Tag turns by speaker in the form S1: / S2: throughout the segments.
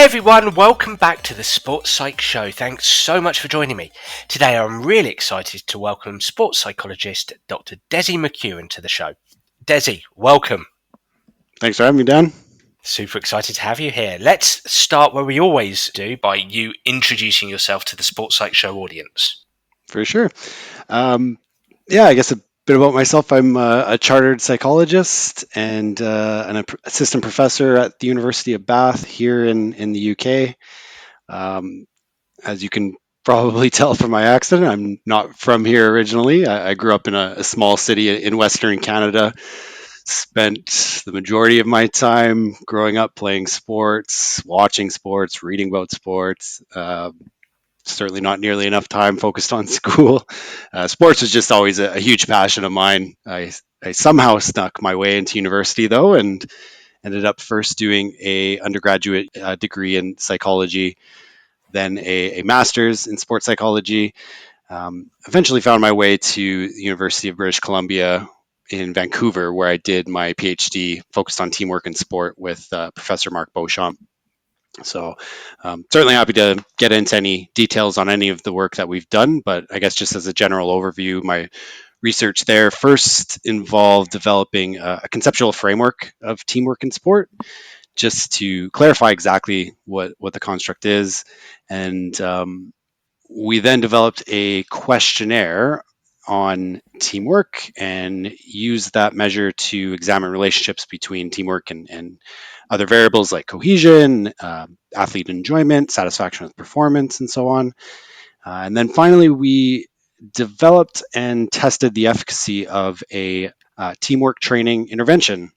S1: everyone, welcome back to the Sports Psych Show. Thanks so much for joining me. Today I'm really excited to welcome sports psychologist Dr Desmond McEwan to the show. Desi, welcome.
S2: Thanks for having me, Dan.
S1: Super excited to have you here. Let's start where we always do, by you introducing yourself to the Sports Psych Show audience.
S2: For sure. I guess a bit about myself. I'm a chartered psychologist and an assistant professor at the University of Bath here in the UK. As you can probably tell from my accent, I'm not from here originally. I grew up in a small city in Western Canada. Spent the majority of my time growing up playing sports, watching sports, reading about sports. Certainly not nearly enough time focused on school. Sports was just always a huge passion of mine. I somehow snuck my way into university though, and ended up first doing a undergraduate degree in psychology, then a master's in sports psychology. Eventually found my way to the University of British Columbia in Vancouver, where I did my PhD focused on teamwork and sport with Professor Mark Beauchamp. So certainly happy to get into any details on any of the work that we've done, but I guess just as a general overview, my research there first involved developing a conceptual framework of teamwork in sport, just to clarify exactly what the construct is. And we then developed a questionnaire on teamwork and used that measure to examine relationships between teamwork and other variables like cohesion, athlete enjoyment, satisfaction with performance, and so on. And then finally, we developed and tested the efficacy of a teamwork training intervention.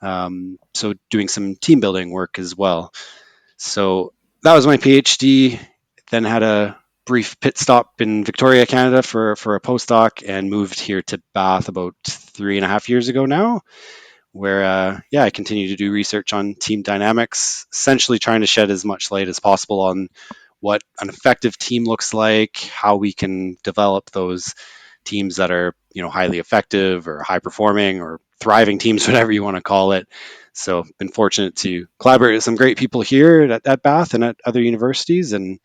S2: So doing some team building work as well. So that was my PhD. Then had a brief pit stop in Victoria, Canada for a postdoc, and moved here to Bath about 3.5 years ago now, where I continue to do research on team dynamics, essentially trying to shed as much light as possible on what an effective team looks like, how we can develop those teams that are, highly effective or high performing or thriving teams, whatever you want to call it. So been fortunate to collaborate with some great people here at Bath and at other universities. And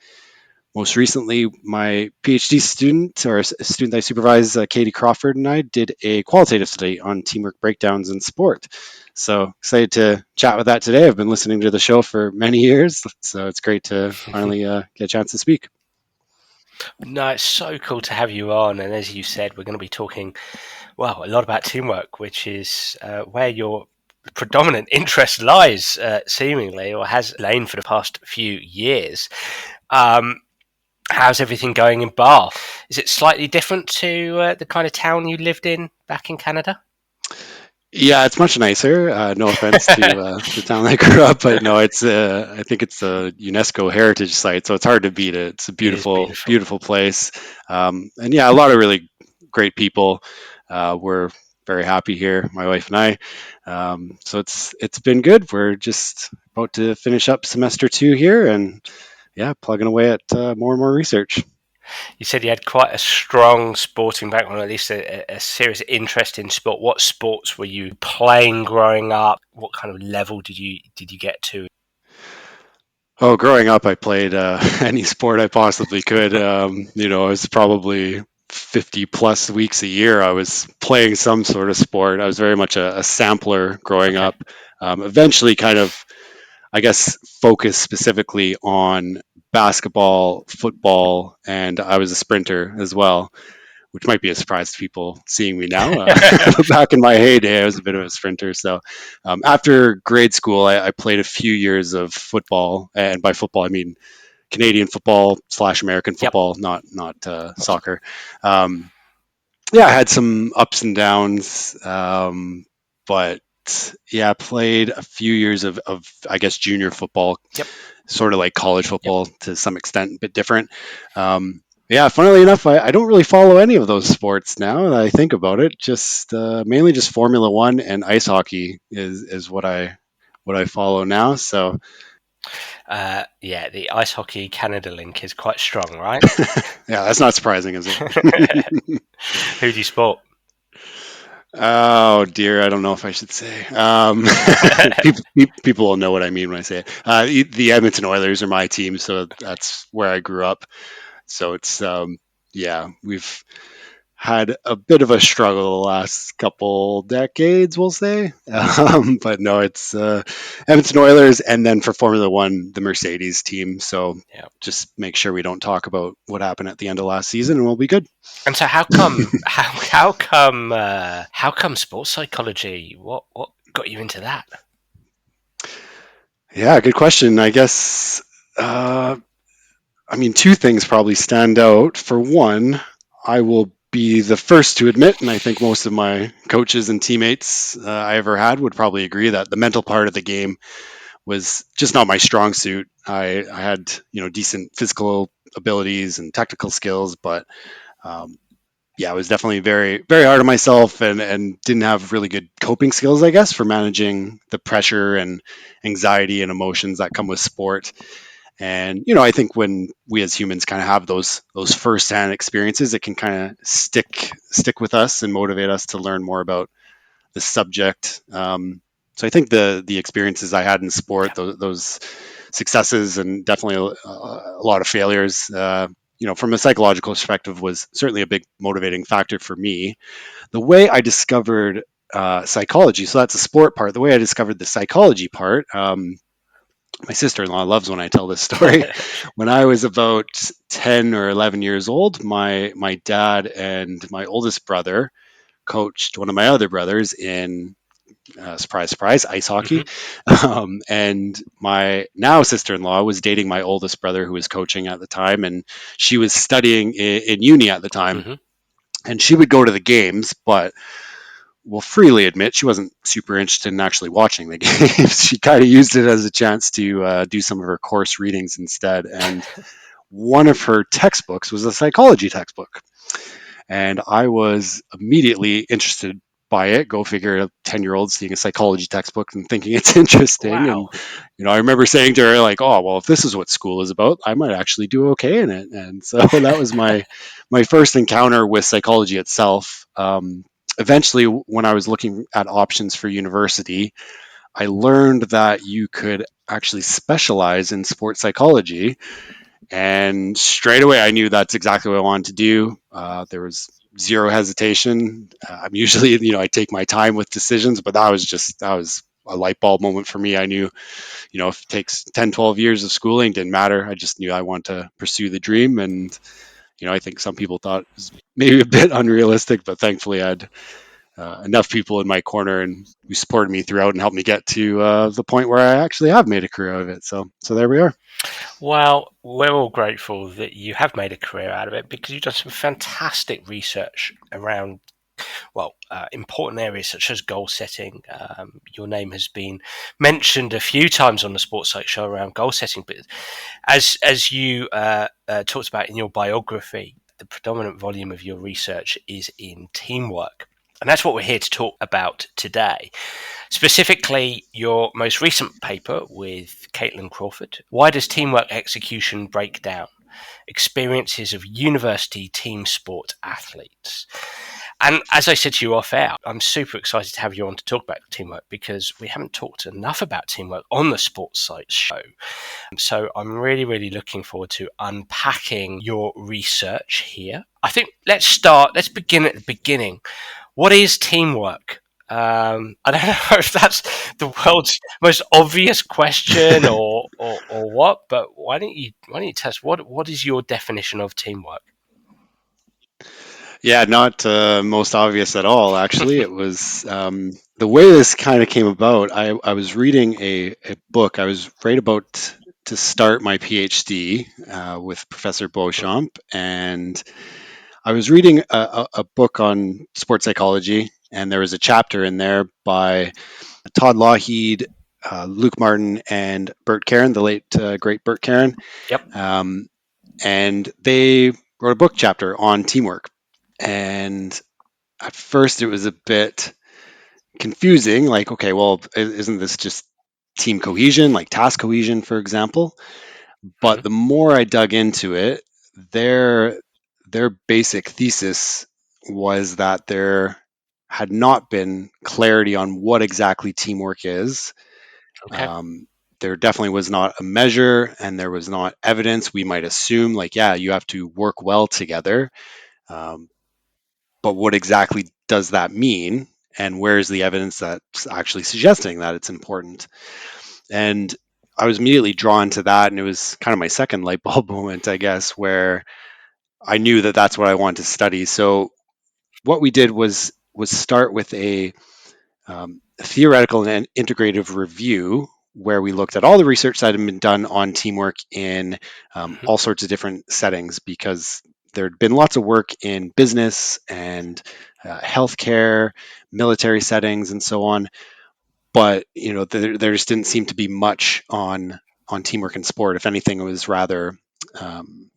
S2: most recently, my PhD student, or a student I supervise, Kaitlin Crawford, and I did a qualitative study on teamwork breakdowns in sport. So excited to chat with that today. I've been listening to the show for many years, so it's great to finally get a chance to speak.
S1: No, it's so cool to have you on. And as you said, we're going to be talking, a lot about teamwork, which is where your predominant interest lies, seemingly, or has lain for the past few years. How's everything going in Bath? Is it slightly different to the kind of town you lived in back in Canada?
S2: Yeah, it's much nicer. No offense to the town I grew up, but no, it's I think it's a UNESCO heritage site, so it's hard to beat it. It's a beautiful place, and yeah, a lot of really great people. We're very happy here, my wife and I. So it's been good. We're just about to finish up semester 2 here, and plugging away at more and more research.
S1: You said you had quite a strong sporting background, or at least a serious interest in sport. What sports were you playing growing up? What kind of level did you get to?
S2: Oh, growing up, I played any sport I possibly could. I was probably 50 plus weeks a year. I was playing some sort of sport. I was very much a sampler growing up. Eventually, kind of, I guess, focused specifically on basketball, football, and I was a sprinter as well, which might be a surprise to people seeing me now. Back in my heyday, I was a bit of a sprinter. So after grade school, I played a few years of football, and by football I mean Canadian football / American football, not soccer. I had some ups and downs, but played a few years of I guess junior football, sort of like college football to some extent, a bit different. Funnily enough, I don't really follow any of those sports now that I think about it. Just mainly just Formula One and ice hockey is what I follow now. So
S1: the ice hockey Canada link is quite strong, right?
S2: Yeah, that's not surprising, is it?
S1: Who do you support?
S2: Oh dear, I don't know if I should say. People will know what I mean when I say it. The Edmonton Oilers are my team, so that's where I grew up. So it's yeah, we've had a bit of a struggle the last couple decades, we'll say. But no, it's Edmonton Oilers, and then for Formula One, the Mercedes team. So
S1: Yeah.
S2: just make sure we don't talk about what happened at the end of last season, and we'll be good.
S1: And so, how come sports psychology? What got you into that?
S2: Yeah, good question. I guess. I mean, two things probably stand out. For one, I will be the first to admit, and I think most of my coaches and teammates I ever had would probably agree that the mental part of the game was just not my strong suit. I had decent physical abilities and technical skills, but um, yeah, I was definitely very very hard on myself and didn't have really good coping skills, I guess, for managing the pressure and anxiety and emotions that come with sport. And I think when we as humans kind of have those firsthand experiences, it can kind of stick with us and motivate us to learn more about the subject. So I think the experiences I had in sport,
S1: Yeah.
S2: those successes and definitely a lot of failures, from a psychological perspective, was certainly a big motivating factor for me. The way I discovered psychology, so that's the sport part. The way I discovered the psychology part. My sister-in-law loves when I tell this story. When I was about 10 or 11 years old, my dad and my oldest brother coached one of my other brothers in surprise, surprise, ice
S1: Hmm.
S2: hockey. And my now sister-in-law was dating my oldest brother, who was coaching at the time, and she was studying in uni at the time.
S1: Hmm.
S2: And she would go to the games, but will freely admit she wasn't super interested in actually watching the games. She kind of used it as a chance to do some of her course readings instead. And one of her textbooks was a psychology textbook. And I was immediately interested by it. Go figure, a 10-year-old seeing a psychology textbook and thinking it's interesting. And,
S1: Wow.
S2: I remember saying to her, like, oh, well, if this is what school is about, I might actually do okay in it. And so that was my first encounter with psychology itself. Eventually, when I was looking at options for university, I learned that you could actually specialize in sports psychology, and straight away, I knew that's exactly what I wanted to do. There was zero hesitation. I'm usually, I take my time with decisions, but that was a light bulb moment for me. I knew, if it takes 10, 12 years of schooling, didn't matter. I just knew I wanted to pursue the dream. And, I think some people thought it was maybe a bit unrealistic, but thankfully I had enough people in my corner and who supported me throughout and helped me get to the point where I actually have made a career out of it. So there we are.
S1: Well, we're all grateful that you have made a career out of it because you've done some fantastic research around, well, important areas such as goal setting. Your name has been mentioned a few times on the Sports Psych show around goal setting, but as you talked about in your biography, the predominant volume of your research is in teamwork. And that's what we're here to talk about today. Specifically, your most recent paper with Kaitlin Crawford. Why does teamwork execution break down? Experiences of university team sport athletes. And as I said to you off air, I'm super excited to have you on to talk about teamwork because we haven't talked enough about teamwork on the Sports Site show. So I'm really, really looking forward to unpacking your research here. I think let's begin at the beginning. What is teamwork? I don't know if that's the world's most obvious question or what, but why don't you tell us what is your definition of teamwork?
S2: Yeah, not most obvious at all, actually. It was the way this kind of came about. I was reading a book. I was right about to start my PhD with Professor Beauchamp, and I was reading a book on sports psychology, and there was a chapter in there by Todd Lougheed, Luke Martin, and Bert Karen, the late great Bert Karen.
S1: Yep.
S2: Um, and they wrote a book chapter on teamwork. And at first, it was a bit confusing. Like, okay, well, isn't this just team cohesion, like task cohesion, for example?
S1: Hmm.
S2: But the more I dug into it, their their basic thesis was that had not been clarity on what exactly teamwork is.
S1: Okay.
S2: Um, there definitely was not a measure and there was not evidence. We might assume, like, yeah, you have to work well together. Um, but what exactly does that mean? And where's the evidence that's actually suggesting that it's important? And I was immediately drawn to that. And it was kind of my second light bulb moment, I guess, where I knew that that's what I wanted to study. So what we did was start with a theoretical and integrative review where we looked at all the research that had been done on teamwork in
S1: Hmm.
S2: all sorts of different settings because there had been lots of work in business and healthcare, military settings, and so on. But there just didn't seem to be much on teamwork in sport. If anything, it was rather um,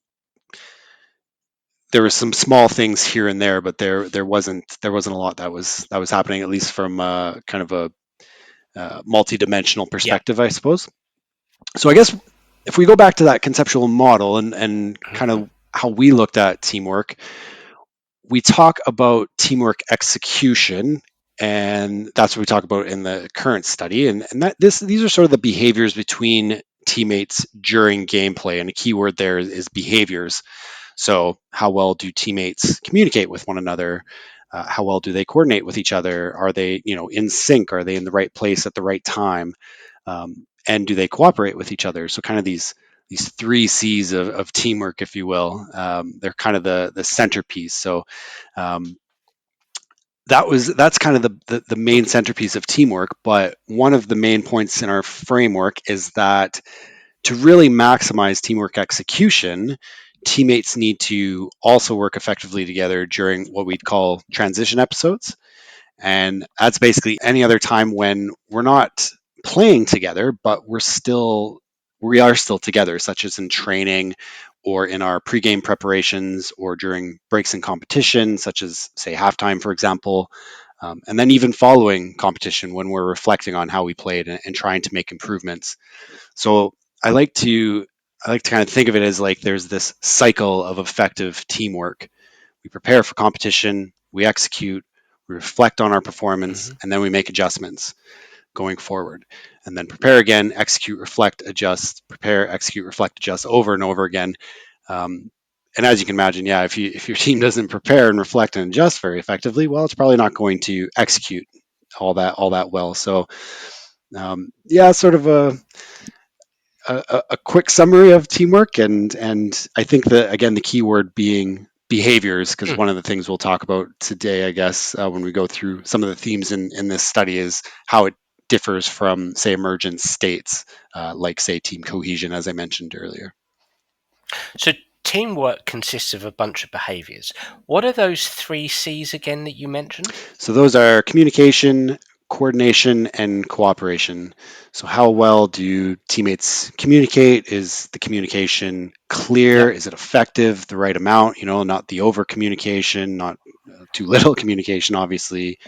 S2: there was some small things here and there, but there wasn't a lot that was happening, at least from kind of a multi-dimensional
S1: Yeah.
S2: perspective, I suppose. So I guess if we go back to that conceptual model and kind
S1: Hmm.
S2: of how we looked at teamwork, we talk about teamwork execution, and that's what we talk about in the current study. And that these are sort of the behaviors between teammates during gameplay, and a key word there is behaviors. So, how well do teammates communicate with one another? How well do they coordinate with each other? Are they, in sync? Are they in the right place at the right time? And do they cooperate with each other? So, kind of these three C's of teamwork, if you will. They're kind of the centerpiece. So, um, that's kind of the main centerpiece of teamwork. But one of the main points in our framework is that to really maximize teamwork execution, teammates need to also work effectively together during what we'd call transition episodes. And that's basically any other time when we're not playing together, but we are still together, such as in training or in our pregame preparations or during breaks in competition, such as, say, halftime, for example. And then even following competition when we're reflecting on how we played and trying to make improvements. So I like to I like to kind of think of it as like there's this cycle of effective teamwork. We prepare for competition, we execute, we reflect on our performance,
S1: Hmm.
S2: and then we make adjustments going forward. And then prepare again, execute, reflect, adjust, prepare, execute, reflect, adjust over and over again. Um, and as you can imagine, yeah, if your team doesn't prepare and reflect and adjust very effectively, well, it's probably not going to execute all that well. So yeah, sort of a quick summary of teamwork, and I think that again the key word being behaviors, because one of the things we'll talk about today, I guess, when we go through some of the themes in this study is how it differs from, say, emergent states, like, say, team cohesion, as I mentioned earlier.
S1: So teamwork consists of a bunch of behaviours. What are those three C's again that you mentioned?
S2: So those are communication, coordination, and cooperation. So how well do teammates communicate? Is the communication clear?
S1: Yep.
S2: Is it effective? The right amount? Not the over communication, not too little communication, obviously.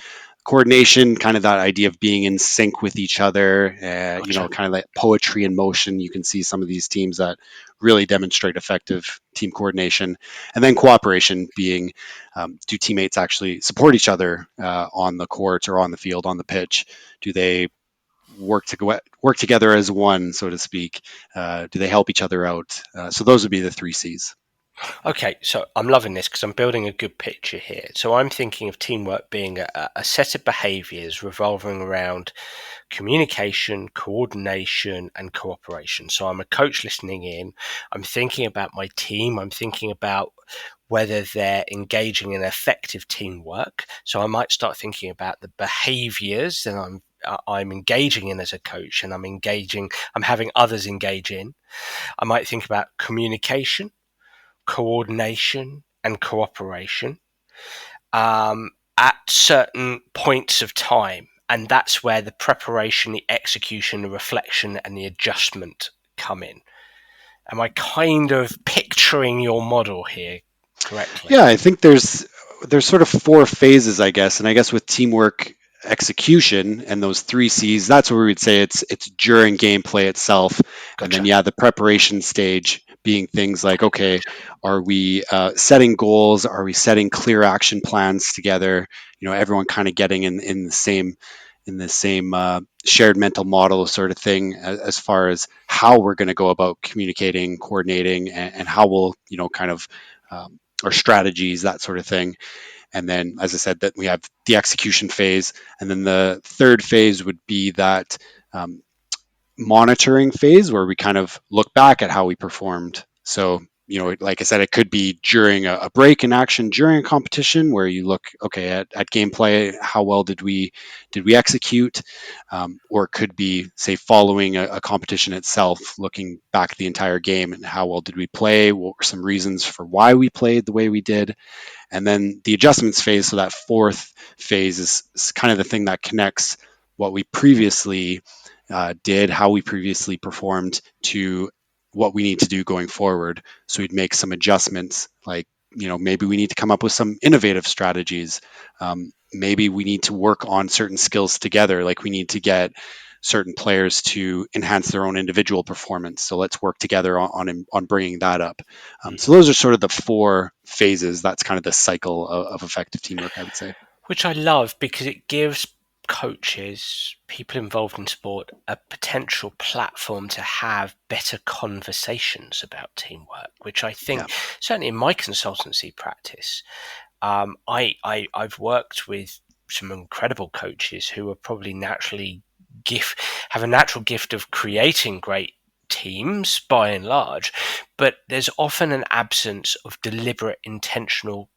S2: Coordination, kind of that idea of being in sync with each other,
S1: Gotcha.
S2: kind of like poetry in motion. You can see some of these teams that really demonstrate effective team coordination. And then cooperation being, do teammates actually support each other on the court or on the field, on the pitch? Do they work together as one, so to speak? Do they help each other out? So those would be the three C's.
S1: Okay, so I'm loving this because I'm building a good picture here. So I'm thinking of teamwork being a set of behaviours revolving around communication, coordination, and cooperation. So I'm a coach listening in. I'm thinking about my team. I'm thinking about whether they're engaging in effective teamwork. So I might start thinking about the behaviours that I'm engaging in as a coach, and I'm having others engage in. I might think about communication, coordination, and cooperation at certain points of time. And that's where the preparation, the execution, the reflection, and the adjustment come in. Am I kind of picturing your model here correctly?
S2: Yeah, I think there's sort of four phases, I guess, and I guess with teamwork execution and those three C's, that's where we would say it's during gameplay itself, and then
S1: Gotcha.
S2: yeah, the preparation stage being things like, okay, are we setting goals? Are we setting clear action plans together? Everyone kind of getting in the same shared mental model sort of thing, as far as how we're going to go about communicating, coordinating, and how we'll, kind of our strategies, that sort of thing. And then, as I said, that we have the execution phase, and then the third phase would be that um, monitoring phase where we kind of look back at how we performed. So, like I said, it could be during a break in action during a competition where you look, okay, at gameplay, how well did we execute, or it could be, say, following a competition itself, looking back at the entire game and how well did we play, what were some reasons for why we played the way we did. And then the adjustments phase, so that fourth phase is kind of the thing that connects what we previously did, how we previously performed, to what we need to do going forward. So we'd make some adjustments, like, maybe we need to come up with some innovative strategies. Maybe we need to work on certain skills together, like we need to get certain players to enhance their own individual performance. So let's work together on bringing that up. So those are sort of the four phases. That's kind of the cycle of effective teamwork, I would say.
S1: Which I love because it gives coaches, people involved in sport, a potential platform to have better conversations about teamwork, which I
S2: Yeah.
S1: think, certainly in my consultancy practice, I've worked with some incredible coaches who are probably have a natural gift of creating great teams by and large, but there's often an absence of deliberate, intentional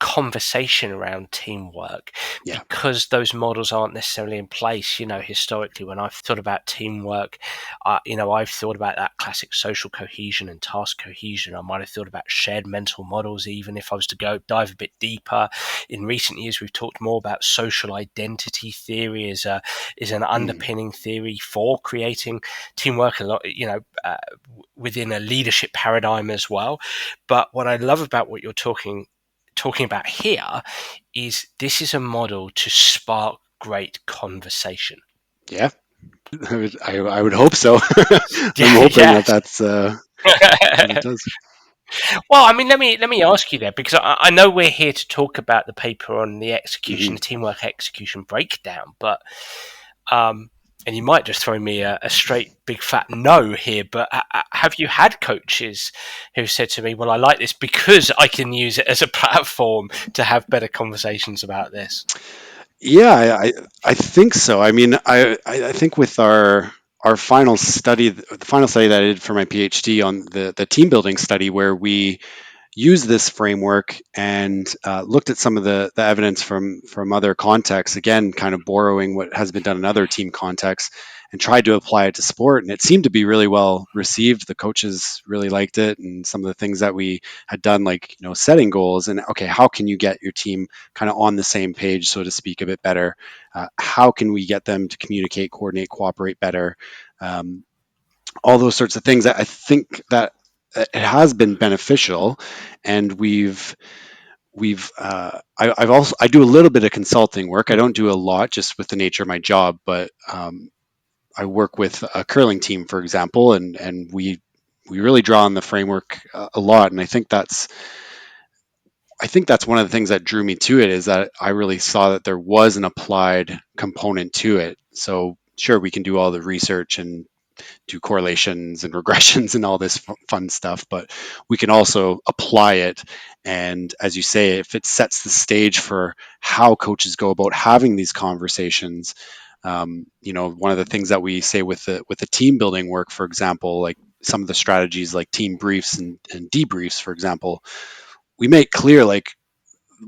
S1: conversation around teamwork
S2: Yeah.
S1: because those models aren't necessarily in place. Historically, when I've thought about teamwork, I've thought about that classic social cohesion and task cohesion. I might have thought about shared mental models, even if I was to go dive a bit deeper. In recent years, we've talked more about social identity theory as an
S2: Mm.
S1: underpinning theory for creating teamwork a lot, within a leadership paradigm as well. But what I love about what you're talking about here is this is a model to spark great conversation.
S2: Yeah. I would hope so. I'm
S1: Yeah,
S2: hoping
S1: yeah.
S2: that that's what it does.
S1: Well, I mean, let me ask you there because I know we're here to talk about the paper on the execution,
S2: Hmm.
S1: the teamwork execution breakdown, but um, and you might just throw me a straight big fat no here, but have you had coaches who said to me, "Well, I like this because I can use it as a platform to have better conversations about this"?
S2: Yeah, I think so. I mean, I think with our final study, the final study that I did for my PhD on the team building study, where we used this framework and looked at some of the evidence from other contexts, again, kind of borrowing what has been done in other team contexts, and tried to apply it to sport. And it seemed to be really well received. The coaches really liked it, and some of the things that we had done, like, setting goals and, okay, how can you get your team kind of on the same page, so to speak, a bit better? How can we get them to communicate, coordinate, cooperate better? Um, all those sorts of things. I think that it has been beneficial, and I do a little bit of consulting work. I don't do a lot, just with the nature of my job, but I work with a curling team, for example, and we really draw on the framework a lot. And I think that's one of the things that drew me to it, is that I really saw that there was an applied component to it. So sure, we can do all the research and do correlations and regressions and all this fun stuff, but we can also apply it. And as you say, if it sets the stage for how coaches go about having these conversations, one of the things that we say with the team building work, for example, like some of the strategies like team briefs and debriefs, for example, we make clear, like,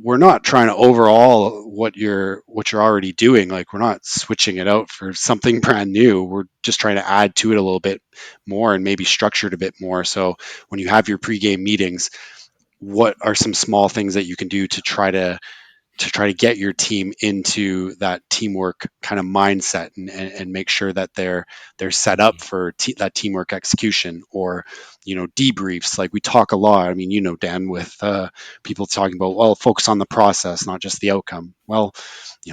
S2: we're not trying to overhaul what you're already doing. Like, we're not switching it out for something brand new. We're just trying to add to it a little bit more and maybe structure it a bit more. So when you have your pregame meetings, what are some small things that you can do to try to get your team into that teamwork kind of mindset, and make sure that they're set up for that teamwork execution? Or debriefs, like we talk a lot, I mean, Dan, with people talking about, well, focus on the process, not just the outcome. Well,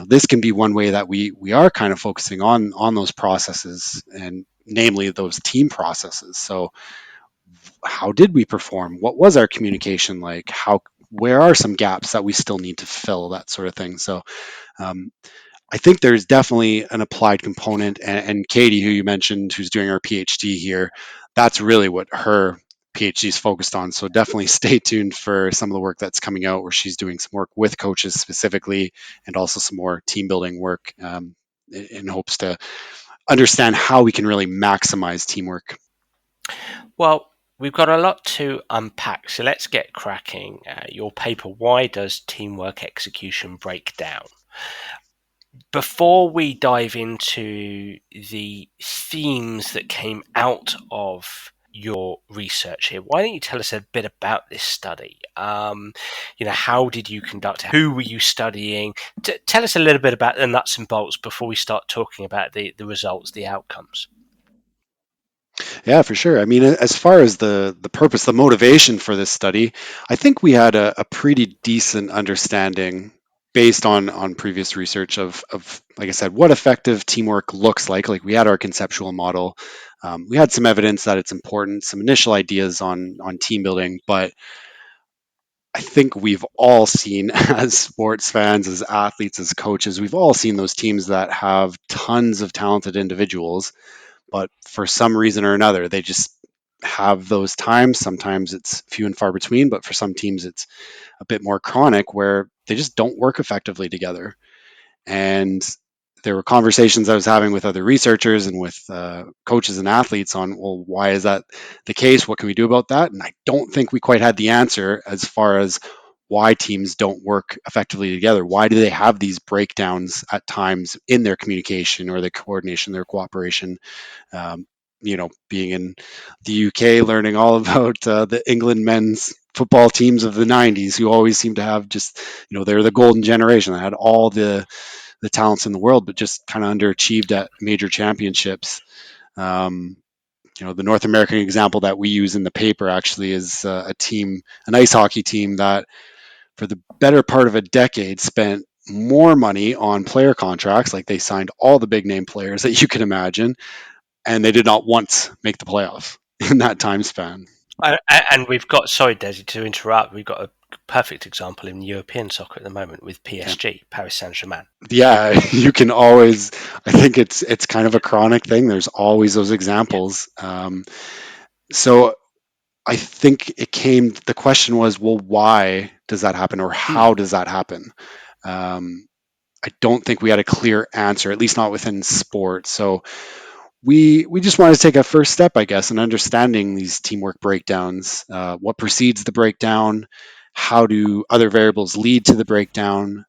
S2: this can be one way that we are kind of focusing on those processes, and namely those team processes. So how did we perform? What was our communication like? Where are some gaps that we still need to fill? That sort of thing. So um, I think there's definitely an applied component. And Katie, who you mentioned, who's doing her PhD here, that's really what her PhD is focused on. So definitely stay tuned for some of the work that's coming out, where she's doing some work with coaches specifically, and also some more team building work, in hopes to understand how we can really maximize teamwork.
S1: Well, we've got a lot to unpack, so let's get cracking. Your paper, Why Does Teamwork Execution Break Down? Before we dive into the themes that came out of your research here, why don't you tell us a bit about this study? How did you conduct it? Who were you studying? Tell us a little bit about the nuts and bolts before we start talking about the results, the outcomes.
S2: Yeah, for sure. I mean, as far as the purpose, the motivation for this study, I think we had a pretty decent understanding based on previous research of, like I said, what effective teamwork looks like. Like, we had our conceptual model. We had some evidence that it's important, some initial ideas on team building, but I think we've all seen, as sports fans, as athletes, as coaches, we've all seen those teams that have tons of talented individuals, but for some reason or another, they just have those times. Sometimes it's few and far between, but for some teams, it's a bit more chronic, where they just don't work effectively together. And there were conversations I was having with other researchers and with coaches and athletes on, well, why is that the case? What can we do about that? And I don't think we quite had the answer as far as why teams don't work effectively together. Why do they have these breakdowns at times in their communication or their coordination, their cooperation? Um, being in the UK, learning all about the England men's football teams of the 90s, who always seem to have just, they're the golden generation that had all the talents in the world, but just kind of underachieved at major championships. Um, the North American example that we use in the paper actually is a team, an ice hockey team that for the better part of a decade spent more money on player contracts. Like, they signed all the big name players that you can imagine, and they did not once make the playoffs in that time span.
S1: And we've got, sorry, Desi, to interrupt, we've got a perfect example in European soccer at the moment with
S2: Yeah.
S1: PSG, Paris Saint-Germain.
S2: Yeah, you can always. I think it's kind of a chronic thing. There's always those
S1: Yeah.
S2: examples. So I think the question was, well, why does that happen, or
S1: Mm.
S2: how does that happen? Um, I don't think we had a clear answer, at least not within sport. So we just wanted to take a first step, I guess, in understanding these teamwork breakdowns. What precedes the breakdown? How do other variables lead to the breakdown?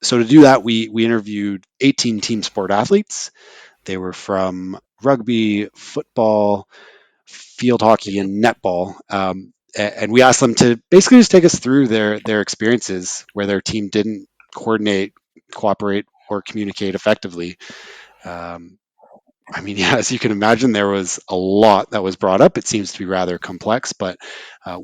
S2: So to do that, we interviewed 18 team sport athletes. They were from rugby, football, field hockey, and netball. And we asked them to basically just take us through their experiences where their team didn't coordinate, cooperate, or communicate effectively. Um, I mean, yeah, as you can imagine, there was a lot that was brought up. It seems to be rather complex, but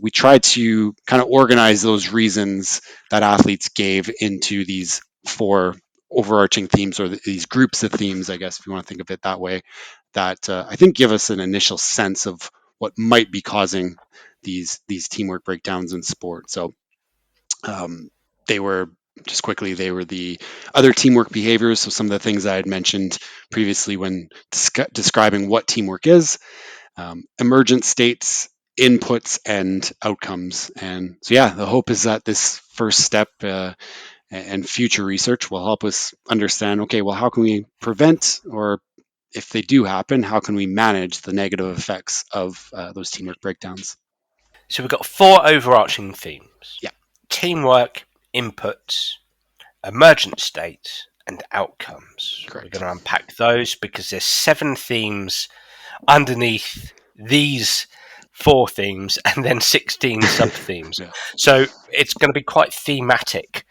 S2: we tried to kind of organize those reasons that athletes gave into these four overarching themes, or these groups of themes, I guess, if you want to think of it that way, that I think give us an initial sense of what might be causing these teamwork breakdowns in sport. So um, they were just quickly, they were the other teamwork behaviors. So some of the things I had mentioned previously when describing what teamwork is, emergent states, inputs, and outcomes. And so, yeah, the hope is that this first step and future research will help us understand, okay, well, how can we prevent, or if they do happen, how can we manage the negative effects of those teamwork breakdowns?
S1: So we've got four overarching themes:
S2: Yeah,
S1: teamwork, inputs, emergent states, and outcomes. We're
S2: correct.
S1: going to unpack those because there's 7 themes underneath these 4 themes and then 16 sub themes.
S2: Yeah.
S1: So it's going to be quite thematic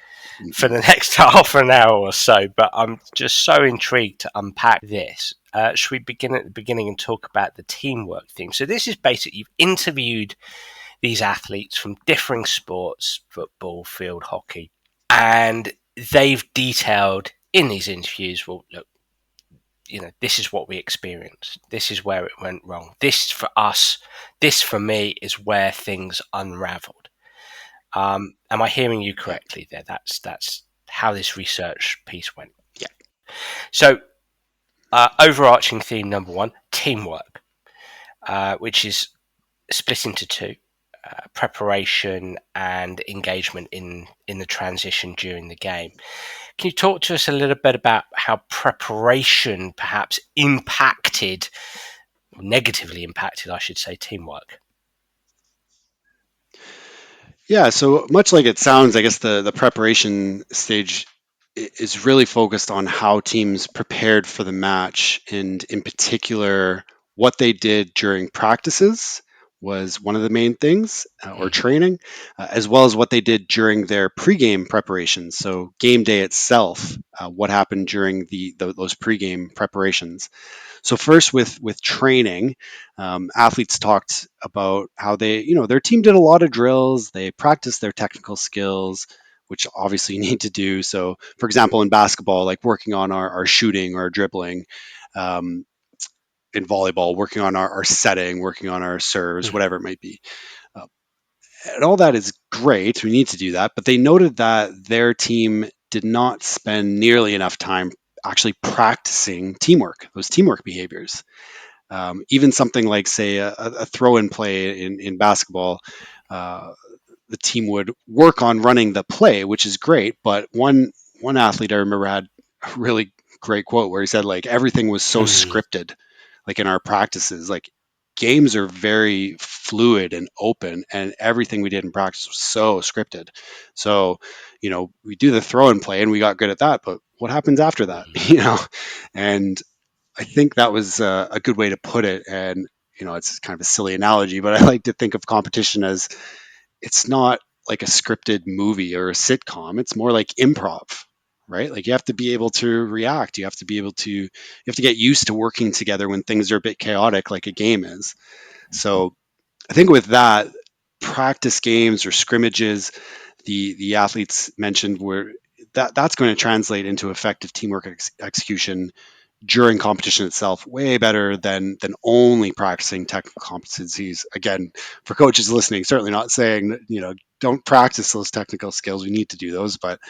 S1: for
S2: Mhm.
S1: the next half an hour or so, but I'm just so intrigued to unpack this. Should we begin at the beginning and talk about the teamwork theme? So this is basically, you've interviewed these athletes from differing sports, football, field hockey, and they've detailed in these interviews, well, look, this is what we experienced. This is where it went wrong. This for us, this for me is where things unraveled. Am I hearing you
S2: Yeah.
S1: correctly there? That's how this research piece went.
S2: Yeah.
S1: So, overarching theme number one, teamwork, which is split into two: preparation and engagement in the transition during the game. Can you talk to us a little bit about how preparation perhaps impacted, negatively impacted, I should say, teamwork?
S2: Yeah, so much like it sounds, I guess the preparation stage is really focused on how teams prepared for the match, and in particular, what they did during practices was one of the main things, or
S1: Mm,
S2: training, as well as what they did during their pregame preparations. So game day itself, what happened during those pregame preparations. So first, with training, athletes talked about how their team did a lot of drills. They practiced their technical skills, which obviously you need to do. So, for example, in basketball, like working on our shooting or our dribbling. Um, in volleyball, working on our setting, working on our serves,
S1: mm,
S2: whatever it might be. Uh, and all that is great. We need to do that. But they noted that their team did not spend nearly enough time actually practicing teamwork, those teamwork behaviors. Even something like, say, a throw in play in basketball, uh, the team would work on running the play, which is great. But one athlete I remember had a really great quote where he said, like, everything was so
S1: mm,
S2: scripted, like in our practices, like games are very fluid and open, and everything we did in practice was so scripted. So, we do the throw and play and we got good at that, but what happens after that?
S1: mm,
S2: And I think that was a good way to put it. And, it's kind of a silly analogy, but I like to think of competition as, it's not like a scripted movie or a sitcom. It's more like improv, right? Like you have to be able to react. You have to get used to working together when things are a bit chaotic, like a game is. So I think with that, practice games or scrimmages, the athletes mentioned, were that's going to translate into effective teamwork execution during competition itself, way better than only practicing technical competencies. Again, for coaches listening, certainly not saying that, don't practice those technical skills. We need to do those. But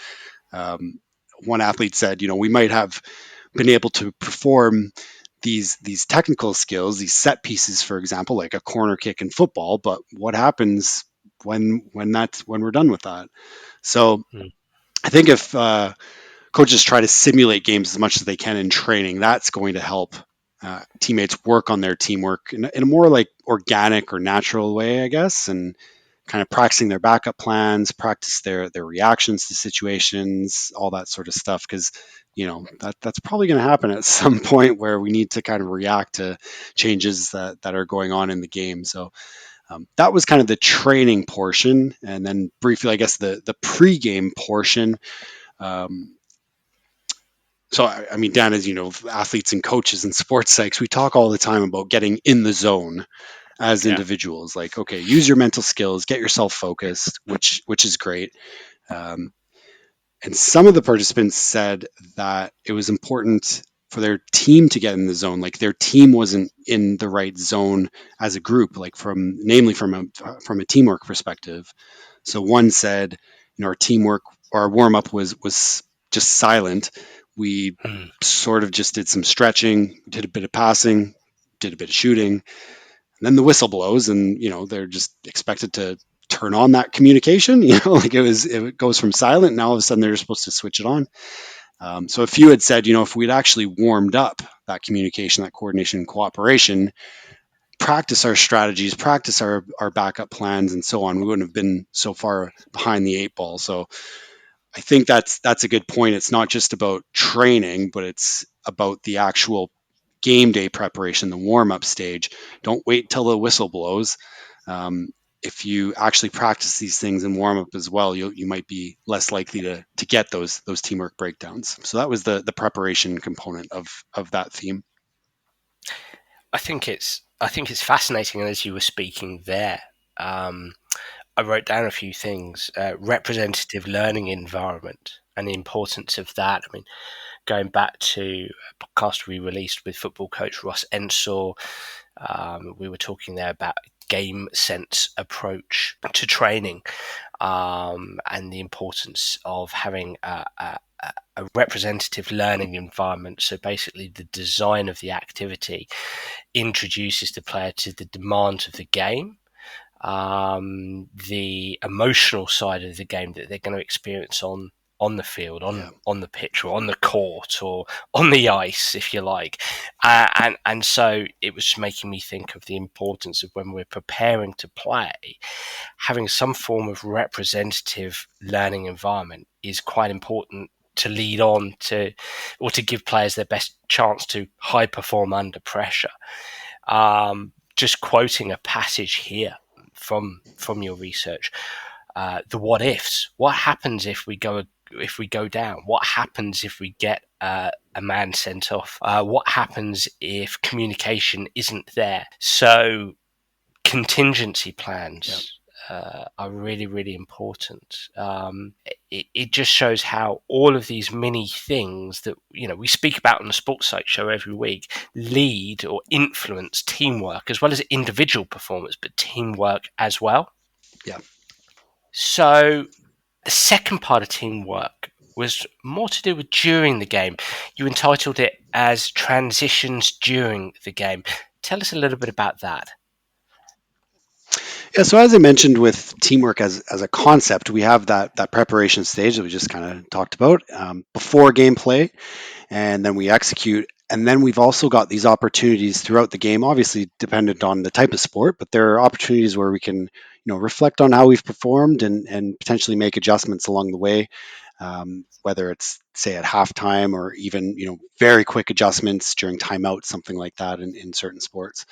S2: um, one athlete said, we might have been able to perform these technical skills, these set pieces, for example, like a corner kick in football. But what happens when we're done with that? So
S1: mm.
S2: I think if coaches try to simulate games as much as they can in training, that's going to help teammates work on their teamwork in a more like organic or natural way, I guess, and kind of practicing their backup plans, practice their reactions to situations, all that sort of stuff. Because that's probably going to happen at some point where we need to kind of react to changes that are going on in the game. So that was kind of the training portion, and then briefly, I guess the pregame portion. Um, so I mean, Dan, as you know, athletes and coaches and sports psychs, we talk all the time about getting in the zone as
S1: Yeah.
S2: individuals. Like, okay, use your mental skills, get yourself focused, which is great. Um, and some of the participants said that it was important for their team to get in the zone. Like their team wasn't in the right zone as a group, like namely from a teamwork perspective. So one said, our teamwork, our warm up was just silent. We
S1: Mm,
S2: sort of just did some stretching, did a bit of passing, did a bit of shooting, and then the whistle blows, and they're just expected to turn on that communication. Like it goes from silent, and now all of a sudden they're supposed to switch it on. So a few had said, if we'd actually warmed up that communication, that coordination, and cooperation, practice our strategies, practice our backup plans, and so on, we wouldn't have been so far behind the eight ball. So I think that's a good point. It's not just about training, but it's about the actual game day preparation, the warm up stage. Don't wait till the whistle blows. Um, if you actually practice these things in warm up as well, you might be less likely to get those teamwork breakdowns. So that was the preparation component of that theme.
S1: I think it's fascinating, and as you were speaking there, um, I wrote down a few things. Representative learning environment and the importance of that. I mean, going back to a podcast we released with football coach Ross Ensor. We were talking there about game sense approach to training, and the importance of having a representative learning environment. So basically, the design of the activity introduces the player to the demands of the game, the emotional side of the game that they're going to experience on the field,
S2: Yeah.
S1: on the pitch, or on the court, or on the ice, if you like. And so it was making me think of the importance of, when we're preparing to play, having some form of representative learning environment is quite important to lead on to, or to give players their best chance to high perform under pressure. Just quoting a passage here from your research, the what ifs. What happens if we go down? What happens if we get a man sent off? What happens if communication isn't there? So contingency plans are really, really important. It just shows how all of these many things that we speak about on the Sports Psych show every week lead or influence teamwork, as well as individual performance, but teamwork as well.
S2: Yeah.
S1: So the second part of teamwork was more to do with during the game. You entitled it as transitions during the game. Tell us a little bit about that.
S2: Yeah, so as I mentioned with teamwork as a concept, we have that preparation stage that we just kind of talked about before gameplay, and then we execute. And then we've also got these opportunities throughout the game, obviously dependent on the type of sport, but there are opportunities where we can, reflect on how we've performed and potentially make adjustments along the way. Whether it's say at halftime or even very quick adjustments during timeout, something like that in certain sports.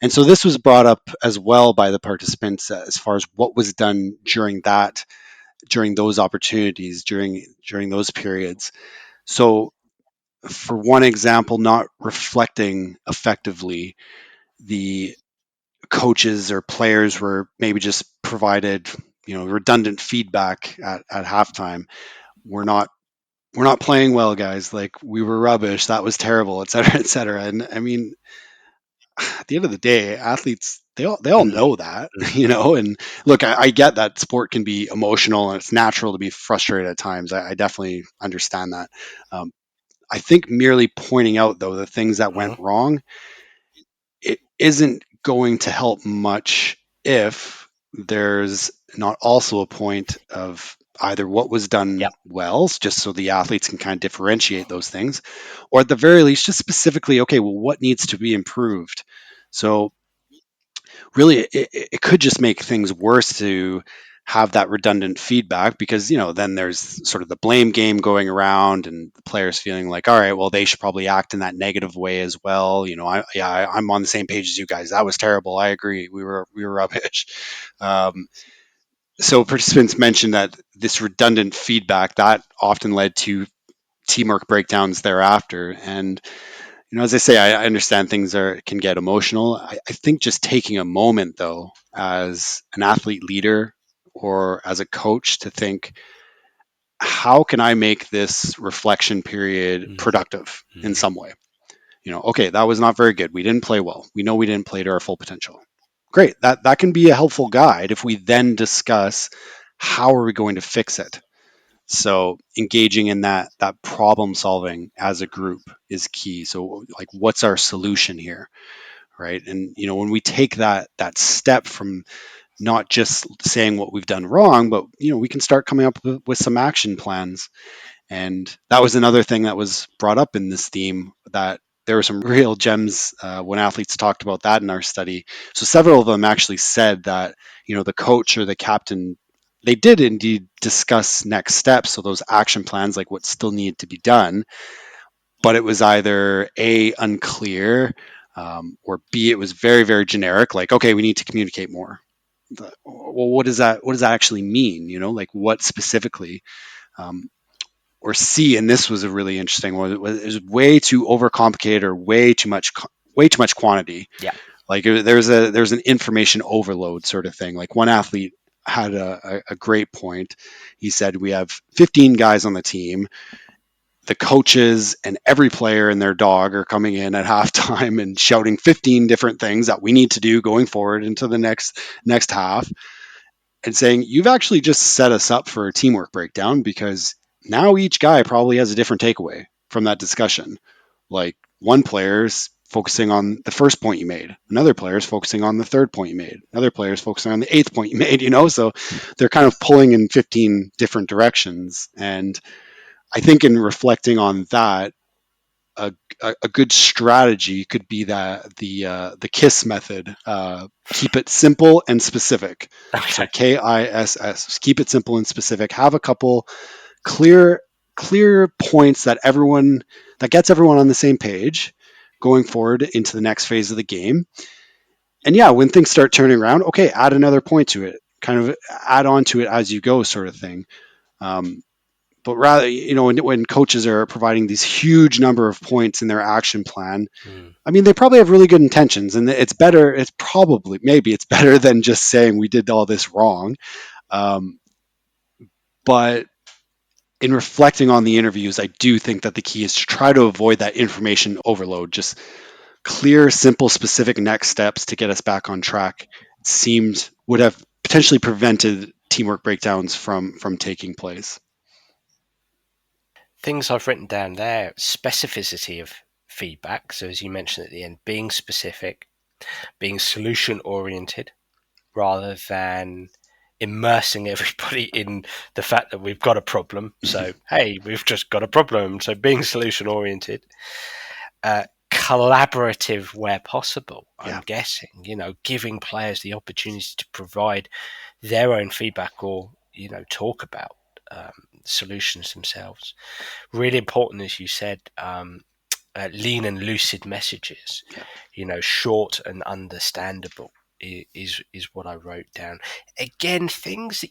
S2: And so this was brought up as well by the participants as far as what was done during those opportunities, during those periods. So for one example, not reflecting effectively, the coaches or players were maybe just provided, redundant feedback at halftime. We're not playing well, guys. Like, we were rubbish. That was terrible, et cetera, et cetera. And I mean, at the end of the day, athletes they all
S1: Mm,
S2: know that,
S1: mm,
S2: And look, I get that sport can be emotional and it's natural to be frustrated at times. I definitely understand that. Um, I think merely pointing out though the things that went
S1: mm.
S2: wrong, it isn't going to help much if there's not also a point of either what was done
S1: Yep.
S2: well, just so the athletes can kind of differentiate those things, or at the very least, just specifically, okay, well, what needs to be improved? So really, it could just make things worse to have that redundant feedback, because then there's sort of the blame game going around and the players feeling like, all right, well, they should probably act in that negative way as well. I'm on the same page as you guys. That was terrible. I agree. We were rubbish. um, so participants mentioned that this redundant feedback that often led to teamwork breakdowns thereafter. And as I say, I understand things can get emotional. I think just taking a moment, though, as an athlete leader or as a coach, to think, how can I make this reflection period
S1: Mm,
S2: productive in
S1: mm.
S2: some way? Okay, that was not very good. We didn't play well. We know we didn't play to our full potential. Great. That can be a helpful guide if we then discuss how are we going to fix it. So engaging in that problem solving as a group is key. So, like, what's our solution here, right? And when we take that step from not just saying what we've done wrong, but we can start coming up with some action plans. And that was another thing that was brought up in this theme, that there were some real gems when athletes talked about that in our study. So several of them actually said that the coach or the captain, they did indeed discuss next steps, so those action plans, like what still needed to be done, but it was either A, unclear, or B, it was very, very generic, like, okay, we need to communicate more. Well, what does that actually mean? Like, what specifically? um, or C, and this was a really interesting one. It was way too overcomplicated, or way too much quantity.
S1: Yeah.
S2: Like, there's an information overload sort of thing. Like, one athlete had a great point. He said, we have 15 guys on the team. the coaches and every player and their dog are coming in at halftime and shouting 15 different things that we need to do going forward into the next half, and saying you've actually just set us up for a teamwork breakdown, because now each guy probably has a different takeaway from that discussion. Like, one player's focusing on the first point you made, another player's focusing on the third point you made, another player's focusing on the eighth point you made, so they're kind of pulling in 15 different directions. And I think in reflecting on that, a, a good strategy could be that the KISS method. Keep it simple and specific. So
S1: Okay.
S2: KISS. Keep it simple and specific. Have a couple clear points that gets everyone on the same page going forward into the next phase of the game. And yeah, when things start turning around, okay, add another point to it. Kind of add on to it as you go, sort of thing. Um, but rather, when coaches are providing these huge number of points in their action plan,
S1: Mm.
S2: I mean, they probably have really good intentions, and it's better. It's probably, maybe it's better than just saying we did all this wrong. Um, but in reflecting on the interviews, I do think that the key is to try to avoid that information overload. Just clear, simple, specific next steps to get us back on track seemed would have potentially prevented teamwork breakdowns from taking place.
S1: Things I've written down there: specificity of feedback. So, as you mentioned at the end, being specific, being solution oriented rather than immersing everybody in the fact that we've got a problem. So, hey, we've just got a problem. So, being solution oriented, collaborative where possible, I'm
S2: Yeah.
S1: guessing, giving players the opportunity to provide their own feedback or, talk about solutions themselves. Really important, as you said, lean and lucid messages,
S2: Yeah.
S1: short and understandable is what I wrote down. Again, things that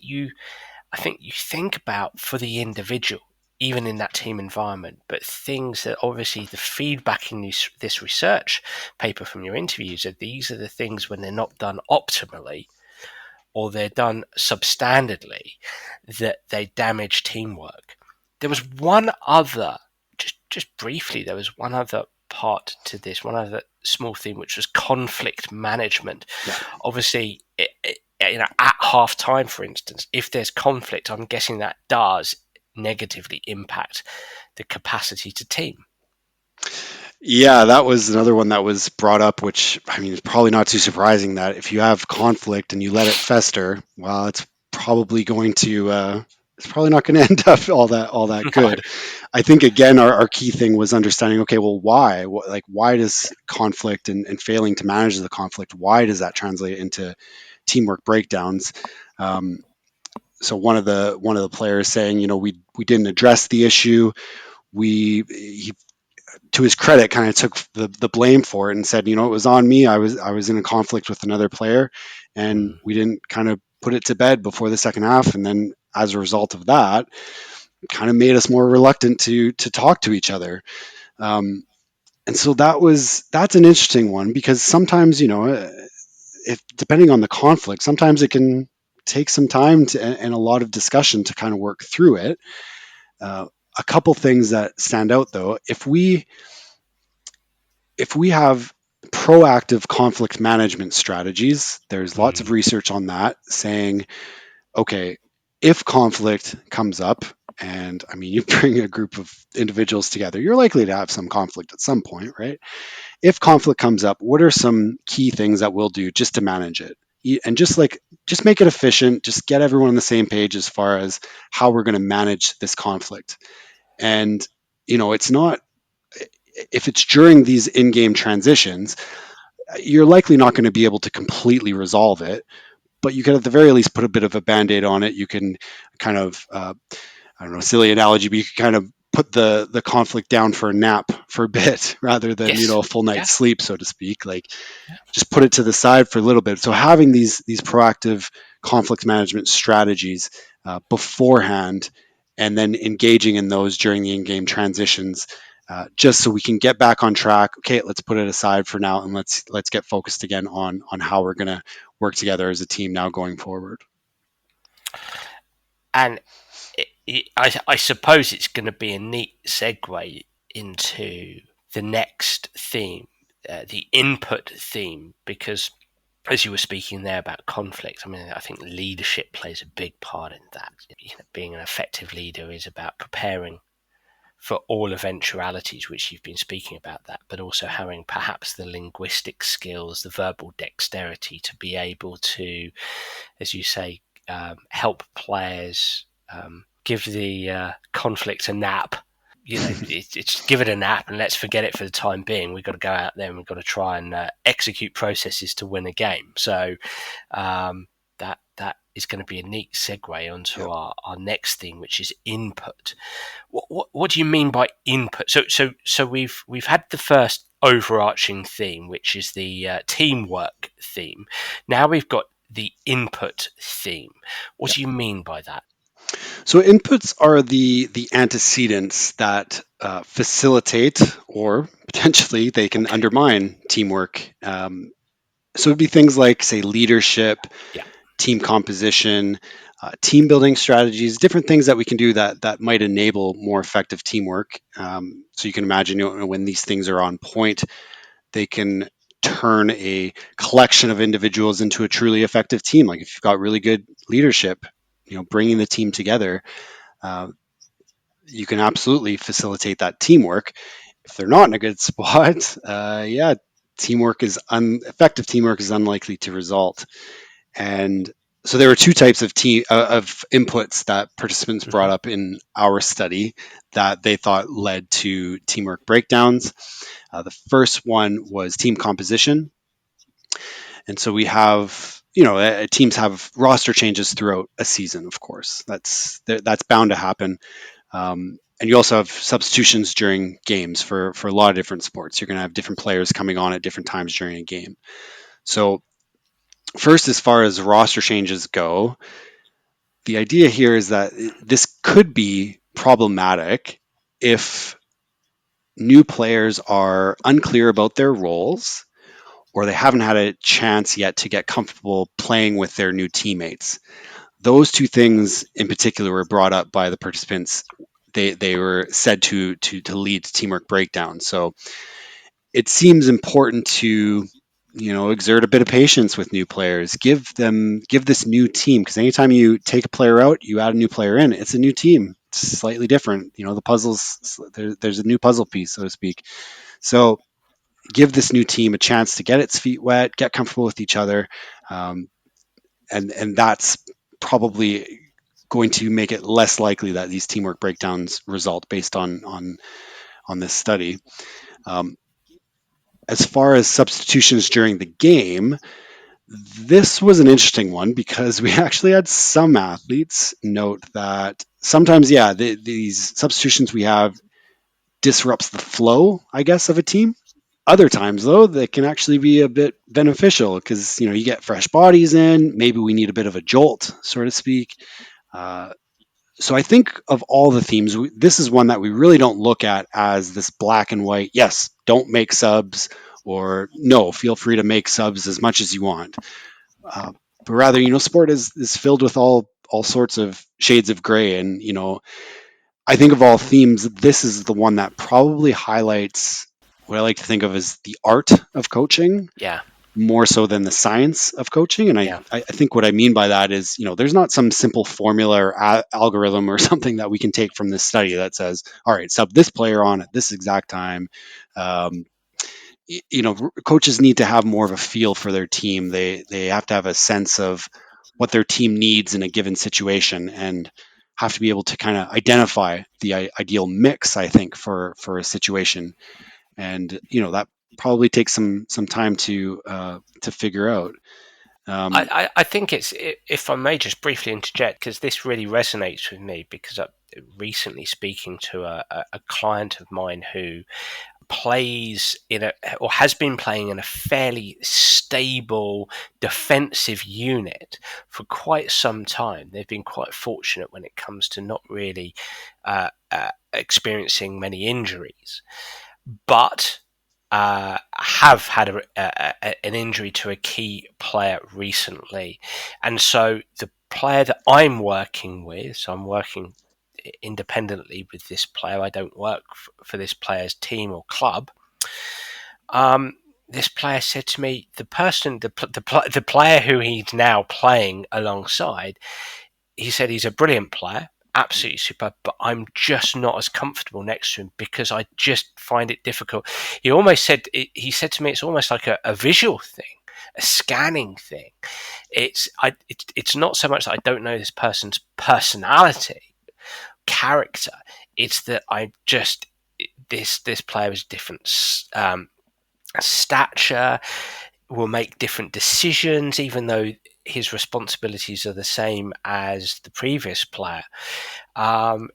S1: I think you think about for the individual, even in that team environment, but things that obviously the feedback in this research paper from your interviews are these are the things when they're not done optimally or they're done substandardly that they damage teamwork. There was one other, just briefly, there was one other part to this, one other small theme, which was conflict management.
S2: Yeah.
S1: Obviously, at half time, for instance, if there's conflict, I'm guessing that does negatively impact the capacity to team.
S2: Yeah, that was another one that was brought up, which, I mean, it's probably not too surprising that if you have conflict and you let it fester, well, it's probably not going to end up all that
S1: No.
S2: good. I think again, our key thing was understanding, okay, well, why? Why does conflict and failing to manage the conflict, why does that translate into teamwork breakdowns? Um, so one of the players saying, we didn't address the issue. He, to his credit, kind of took the blame for it and said, it was on me. I was in a conflict with another player, and
S1: Mm.
S2: we didn't kind of put it to bed before the second half. And then as a result of that, kind of made us more reluctant to talk to each other. And so that's an interesting one, because sometimes, if depending on the conflict, sometimes it can take some time and a lot of discussion to kind of work through it. Uh, a couple things that stand out, though: if we have proactive conflict management strategies, there's lots of
S1: Mm.
S2: research on that saying, okay, if conflict comes up, and I mean, you bring a group of individuals together, you're likely to have some conflict at some point, right? If conflict comes up, what are some key things that we'll do just to manage it? And just make it efficient, just get everyone on the same page as far as how we're going to manage this conflict. And, it's not, if it's during these in-game transitions, you're likely not going to be able to completely resolve it, but you can at the very least put a bit of a band-aid on it. You can kind of, I don't know, silly analogy, but you can kind of put the conflict down for a nap for a bit rather than,
S1: Yes.
S2: a full
S1: Yeah.
S2: night's sleep, so to speak. Like, just put it to the side for a little bit. So having these proactive conflict management strategies beforehand, and then engaging in those during the in-game transitions, just so we can get back on track. Okay, let's put it aside for now, and let's get focused again on how we're going to work together as a team now going forward.
S1: And I suppose it's going to be a neat segue into the next theme, the input theme, because as you were speaking there about conflict, I mean, I think leadership plays a big part in that. Being an effective leader is about preparing for all eventualities, which you've been speaking about that, but also having perhaps the linguistic skills, the verbal dexterity to be able to, as you say, help players give the conflict a nap. It's give it a nap and let's forget it for the time being. We've got to go out there and we've got to try and execute processes to win a game. So that is going to be a neat segue onto
S2: Yep.
S1: our next theme, which is input. What do you mean by input? So we've had the first overarching theme, which is the teamwork theme. Now we've got the input theme. What
S2: Yeah.
S1: do you mean by that?
S2: So inputs are the antecedents that facilitate or potentially they can
S1: Okay.
S2: undermine teamwork. So it'd be things like, say, leadership,
S1: Yeah.
S2: team composition, team building strategies, different things that we can do that might enable more effective teamwork. So you can imagine, when these things are on point, they can turn a collection of individuals into a truly effective team. Like if you've got really good leadership, bringing the team together, uh, you can absolutely facilitate that teamwork. If they're not in a good spot, yeah, effective teamwork is unlikely to result. And so there were two types of inputs that participants
S1: Hmm.
S2: brought up in our study that they thought led to teamwork breakdowns. The first one was team composition, and so we have, teams have roster changes throughout a season. Of course, that's bound to happen. And you also have substitutions during games for a lot of different sports. You're going to have different players coming on at different times during a game. So first, as far as roster changes go, the idea here is that this could be problematic if new players are unclear about their roles or they haven't had a chance yet to get comfortable playing with their new teammates. Those two things in particular were brought up by the participants. They were said to lead to teamwork breakdown. So it seems important to, exert a bit of patience with new players. Give this new team, because anytime you take a player out, you add a new player in. It's a new team. It's slightly different. The there's a new puzzle piece, so to speak. So give this new team a chance to get its feet wet, get comfortable with each other, um, and that's probably going to make it less likely that these teamwork breakdowns result based on this study. Um, as far as substitutions during the game, this was an interesting one because we actually had some athletes note that sometimes, yeah, these substitutions we have disrupts the flow, I guess, of a team. Other times, though, they can actually be a bit beneficial because you get fresh bodies in. Maybe we need a bit of a jolt, so to speak. Uh, so I think of all the themes, this is one that we really don't look at as this black and white. Yes, don't make subs, or no, feel free to make subs as much as you want. Uh, but rather, sport is filled with all sorts of shades of gray, and I think of all themes, this is the one that probably highlights what I like to think of as the art of coaching
S1: Yeah.
S2: more so than the science of coaching. And I,
S1: Yeah.
S2: I think what I mean by that is, there's not some simple formula or algorithm or something that we can take from this study that says, all right, sub this player on at this exact time. Um, Coaches need to have more of a feel for their team. They have to have a sense of what their team needs in a given situation and have to be able to kind of identify the ideal mix, I think, for a situation. And that probably takes some time to figure out. Um,
S1: I think it's, if I may just briefly interject, because this really resonates with me, because I recently speaking to a client of mine who plays in a, or has been playing in a fairly stable defensive unit for quite some time. They've been quite fortunate when it comes to not really experiencing many injuries, but have had an injury to a key player recently. And so the player that I'm working with, so I'm working independently with this player. I don't work for this player's team or club. Um, this player said to me, the player who he's now playing alongside, he said he's a brilliant player, absolutely superb, but I'm just not as comfortable next to him because I just find it difficult. He almost said, he said to me, it's almost like a visual thing, a scanning thing. It's not so much that I don't know this person's personality, character. It's that I just this player is different stature, will make different decisions, even though his responsibilities are the same as the previous player. Um,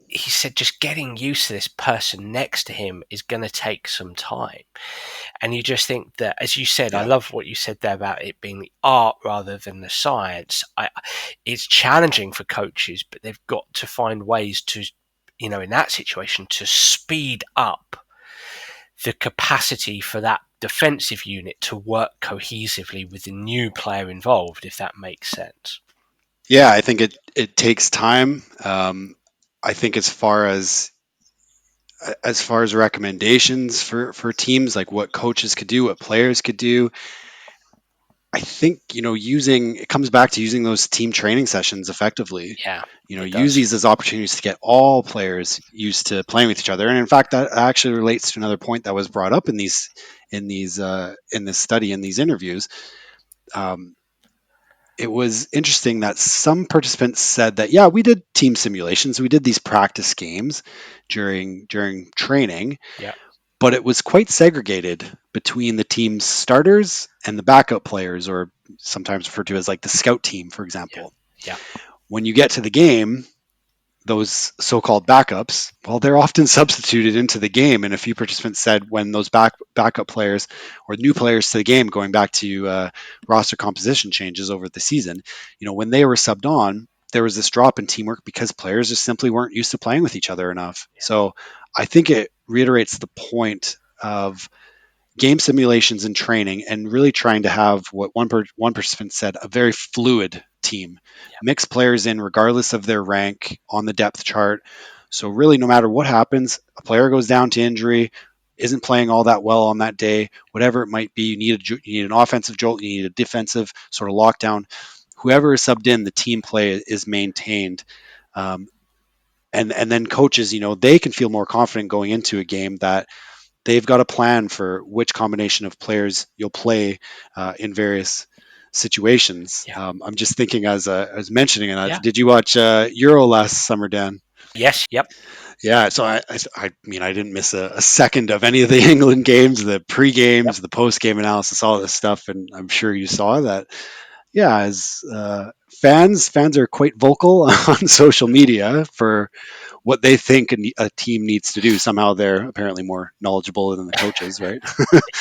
S1: he said just getting used to this person next to him is going to take some time. And you just think that, as you said, I
S2: Yeah.
S1: love what you said there about it being the art rather than the science. It's challenging for coaches, but they've got to find ways to, in that situation, to speed up the capacity for that defensive unit to work cohesively with the new player involved, if that makes sense.
S2: Yeah, I think it takes time. I think as far as recommendations for teams, like what coaches could do, what players could do, I think using it comes back to using those team training sessions effectively.
S1: Yeah, it
S2: Use
S1: does.
S2: these as opportunities to get all players used to playing with each other. And in fact, that actually relates to another point that was brought up in this study, in these interviews. Um, it was interesting that some participants said that, yeah, we did team simulations, we did these practice games during training,
S1: Yeah,
S2: but it was quite segregated between the team's starters and the backup players, or sometimes referred to as like the scout team, for
S1: yeah,
S2: example.
S1: yeah,
S2: When you get to the game, those so-called backups, well, they're often substituted into the game. And a few participants said when those backup players or new players to the game, going back to roster composition changes over the season, when they were subbed on, there was this drop in teamwork because players just simply weren't used to playing with each other enough. So I think it reiterates the point of game simulations and training, and really trying to have what one participant said, a very fluid team.
S1: yeah,
S2: Mix players in regardless of their rank on the depth chart. So really, no matter what happens, a player goes down to injury, isn't playing all that well on that day, whatever it might be, you need an offensive jolt, you need a defensive sort of lockdown. Whoever is subbed in, the team play is maintained. Um, and then coaches, they can feel more confident going into a game that they've got a plan for which combination of players you'll play in various situations.
S1: yeah,
S2: I'm just thinking as I was mentioning, and
S1: yeah.
S2: did you watch Euro last summer, Dan?
S1: Yes, yep,
S2: Yeah, so I mean, I didn't miss a second of any of the England games, the pre
S1: yep,
S2: games, the post game analysis, all this stuff, and I'm sure you saw that. Yeah, as fans are quite vocal on social media for what they think a team needs to do. Somehow they're apparently more knowledgeable than the coaches, right?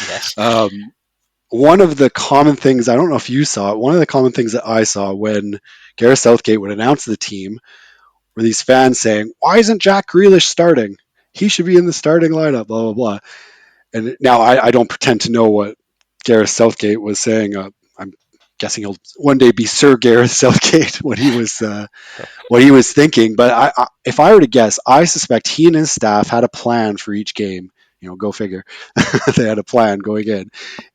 S1: yes,
S2: um, One of the common things, I don't know if you saw it, one of the common things that I saw when Gareth Southgate would announce the team were these fans saying, "Why isn't Jack Grealish starting? He should be in the starting lineup." Blah blah blah. And now I don't pretend to know what Gareth Southgate was saying. I'm guessing he'll one day be Sir Gareth Southgate, what he was thinking. But if I were to guess, I suspect he and his staff had a plan for each game. Go figure. They had a plan going in.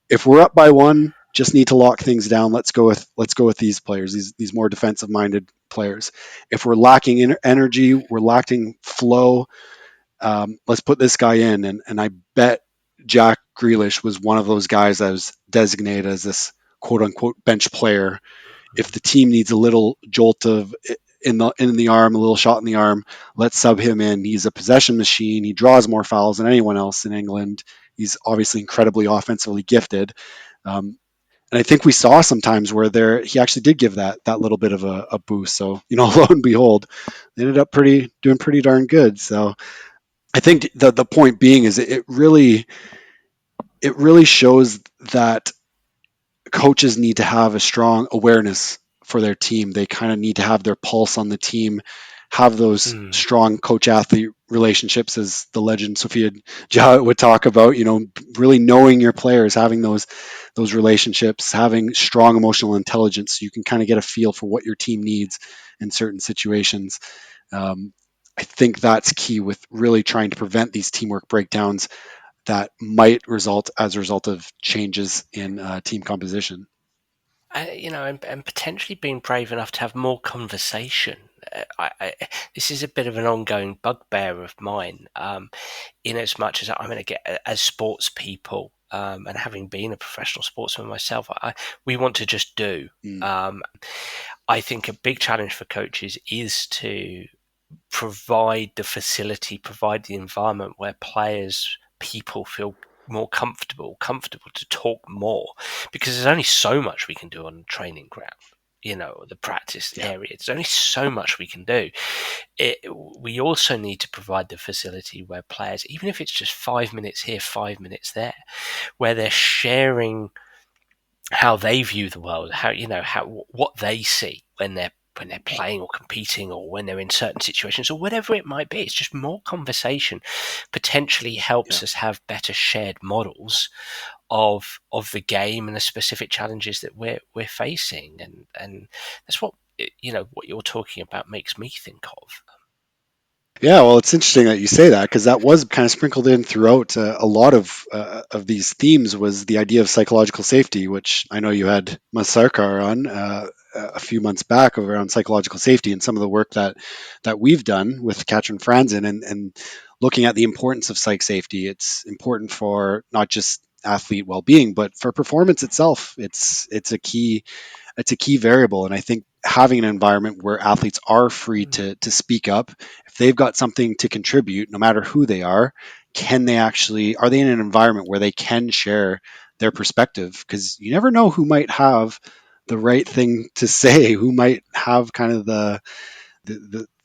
S2: If we're up by one, just need to lock things down. Let's go with these players, these more defensive minded players. If we're lacking energy, we're lacking flow. Let's put this guy in, and I bet Jack Grealish was one of those guys that was designated as this quote unquote bench player. If the team needs a little jolt of in the arm, a little shot in the arm, let's sub him in. He's a possession machine. He draws more fouls than anyone else in England. He's obviously incredibly offensively gifted. Um, and I think we saw sometimes where he actually did give that little bit of a boost. So lo and behold, they ended up doing pretty darn good. So I think the point being is it really shows that coaches need to have a strong awareness for their team. They kind of need to have their pulse on the team, have those
S1: mm,
S2: strong coach athlete relationships, as the legend Sophia Jowett would talk about. Really knowing your players, having those relationships, having strong emotional intelligence, so you can kind of get a feel for what your team needs in certain situations. Um, I think that's key with really trying to prevent these teamwork breakdowns that might result as a result of changes in team composition.
S1: And potentially being brave enough to have more conversation. This is a bit of an ongoing bugbear of mine, in as much as I'm going to get as sports people, and having been a professional sportsman myself, we want to just do.
S2: Mm,
S1: Um, I think a big challenge for coaches is to provide the facility, provide the environment where players, people feel more comfortable to talk more, because there's only so much we can do on the training ground. The practice
S2: yeah.
S1: area. There's only so much we can do. We also need to provide the facility where players, even if it's just 5 minutes here, 5 minutes there, where they're sharing how they view the world, how what they see when they're playing or competing or when they're in certain situations or whatever it might be. It's just more conversation potentially helps
S2: Yeah.
S1: us have better shared models of the game and the specific challenges that we're facing, and that's what you're talking about makes me think of.
S2: Yeah, well, it's interesting that you say that because that was kind of sprinkled in throughout a lot of these themes was the idea of psychological safety, which I know you had Masarkar on a few months back around psychological safety and some of the work that we've done with Katrin Franzen and looking at the importance of psych safety. It's important for not just athlete well-being, but for performance itself. It's a key variable. And I think having an environment where athletes are free
S1: Mm.
S2: to speak up, if they've got something to contribute, no matter who they are they in an environment where they can share their perspective? Because you never know who might have the right thing to say, who might have kind of the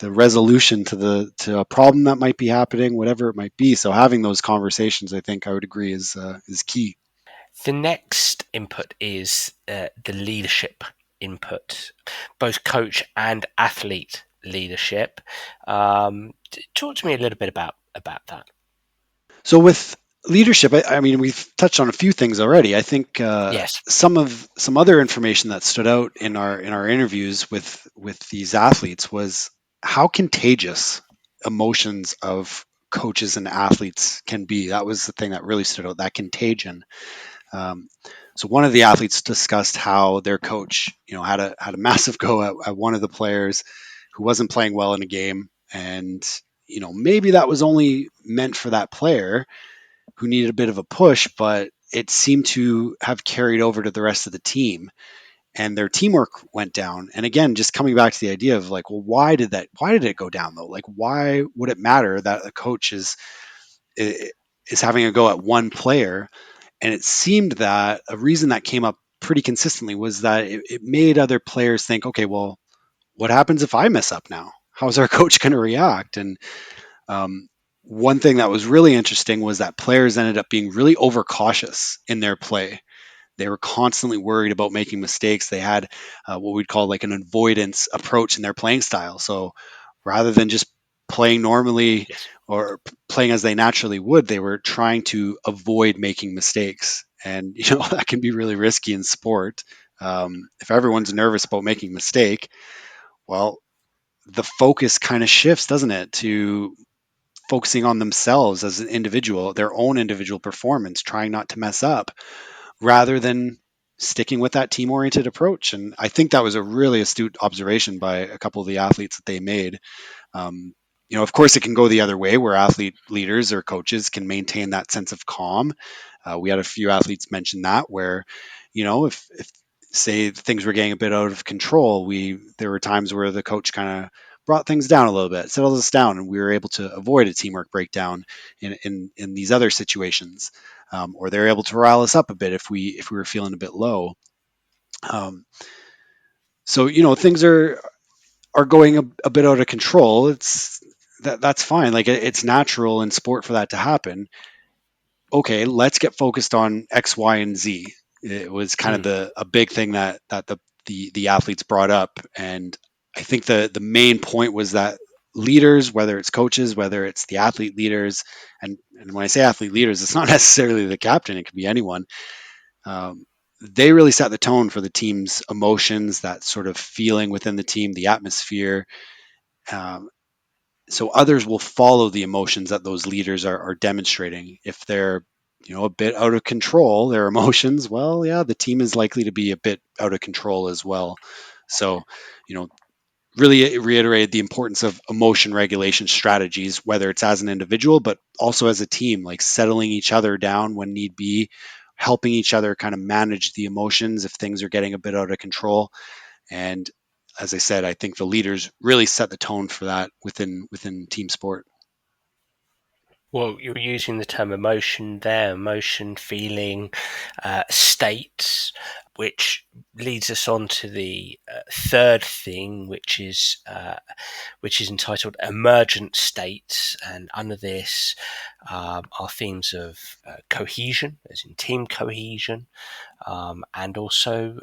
S2: resolution to a problem that might be happening, whatever it might be. So having those conversations, I think I would agree is key.
S1: The next input is the leadership input, both coach and athlete leadership. Talk to me a little bit about that.
S2: So with leadership, I mean, we've touched on a few things already. I think
S1: Yes.
S2: some other information that stood out in our interviews with these athletes was how contagious emotions of coaches and athletes can be. That was the thing that really stood out. That contagion. Um, so one of the athletes discussed how their coach, had a massive go at one of the players who wasn't playing well in a game, and maybe that was only meant for that player who needed a bit of a push, but it seemed to have carried over to the rest of the team, and their teamwork went down. And again, just coming back to the idea of like, well, why did it go down though? Like, why would it matter that a coach is having a go at one player? And it seemed that a reason that came up pretty consistently was that it made other players think, okay, well, what happens if I mess up now? How's our coach going to react? And um, one thing that was really interesting was that players ended up being really overcautious in their play. They were constantly worried about making mistakes. They had what we'd call like an avoidance approach in their playing style. So rather than just playing normally
S1: Yes.
S2: or playing as they naturally would, they were trying to avoid making mistakes. And that can be really risky in sport. If everyone's nervous about making a mistake, well, the focus kind of shifts, doesn't it, to focusing on themselves as an individual, their own individual performance, trying not to mess up, rather than sticking with that team oriented approach. And I think that was a really astute observation by a couple of the athletes that they made. Um, of course, it can go the other way where athlete leaders or coaches can maintain that sense of calm. We had a few athletes mention that where, if say things were getting a bit out of control, there were times where the coach kind of brought things down a little bit, settled us down, and we were able to avoid a teamwork breakdown in these other situations, or they're able to rile us up a bit if we were feeling a bit low. Um, so things are going a bit out of control. That's fine. Like it's natural in sport for that to happen. Okay, let's get focused on X, Y, and Z. It was kind of
S1: Mm.
S2: a big thing that the athletes brought up, and I think the main point was that leaders, whether it's coaches, whether it's the athlete leaders, and when I say athlete leaders, it's not necessarily the captain; it could be anyone. Um, they really set the tone for the team's emotions, that sort of feeling within the team, the atmosphere. So others will follow the emotions that those leaders are demonstrating. If they're a bit out of control, their emotions, well, yeah, the team is likely to be a bit out of control as well. So, you know, really reiterated the importance of emotion regulation strategies, whether it's as an individual, but also as a team, like settling each other down when need be, helping each other kind of manage the emotions if things are getting a bit out of control. And as I said, I think the leaders really set the tone for that within team sport.
S1: Well, you're using the term emotion there, emotion, feeling, states, which leads us on to the third thing, which is entitled emergent states. And under this are themes of cohesion, as in team cohesion, and also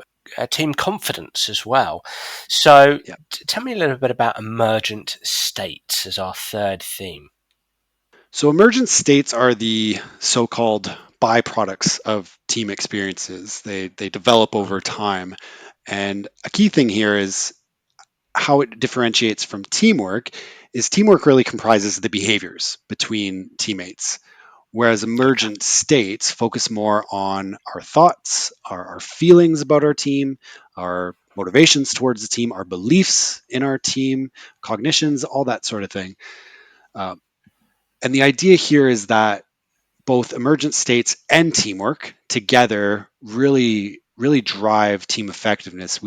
S1: team confidence as well. So,
S2: Yeah.
S1: tell me a little bit about emergent states as our third theme.
S2: So emergent states are the so-called byproducts of team experiences. They develop over time. And a key thing here is how it differentiates from teamwork is teamwork really comprises the behaviors between teammates, whereas
S1: Okay.
S2: emergent states focus more on our thoughts, our feelings about our team, our motivations towards the team, our beliefs in our team, cognitions, all that sort of thing. Uh, and the idea here is that both emergent states and teamwork together really drive team effectiveness.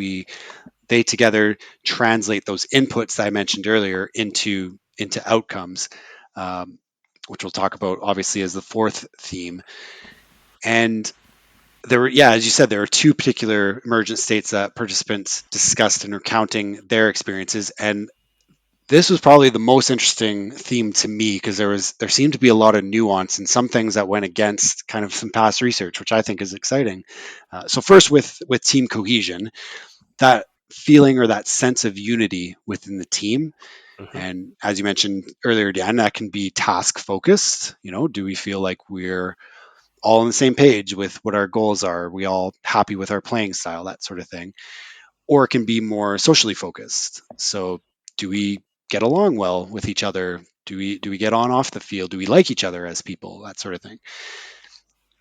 S2: They together translate those inputs that I mentioned earlier into outcomes, um, which we'll talk about obviously as the fourth theme. And as you said, there are two particular emergent states that participants discussed in recounting their experiences, and this was probably the most interesting theme to me because there seemed to be a lot of nuance and some things that went against kind of some past research, which I think is exciting. So first, with team cohesion, that feeling or that sense of unity within the team.
S1: Hmm.
S2: And as you mentioned earlier, Dan, that can be task focused. Do we feel like we're all on the same page with what our goals are? Are we all happy with our playing style? That sort of thing. Or it can be more socially focused. So do we get along well with each other? Do we get on off the field? Do we like each other as people? That sort of thing.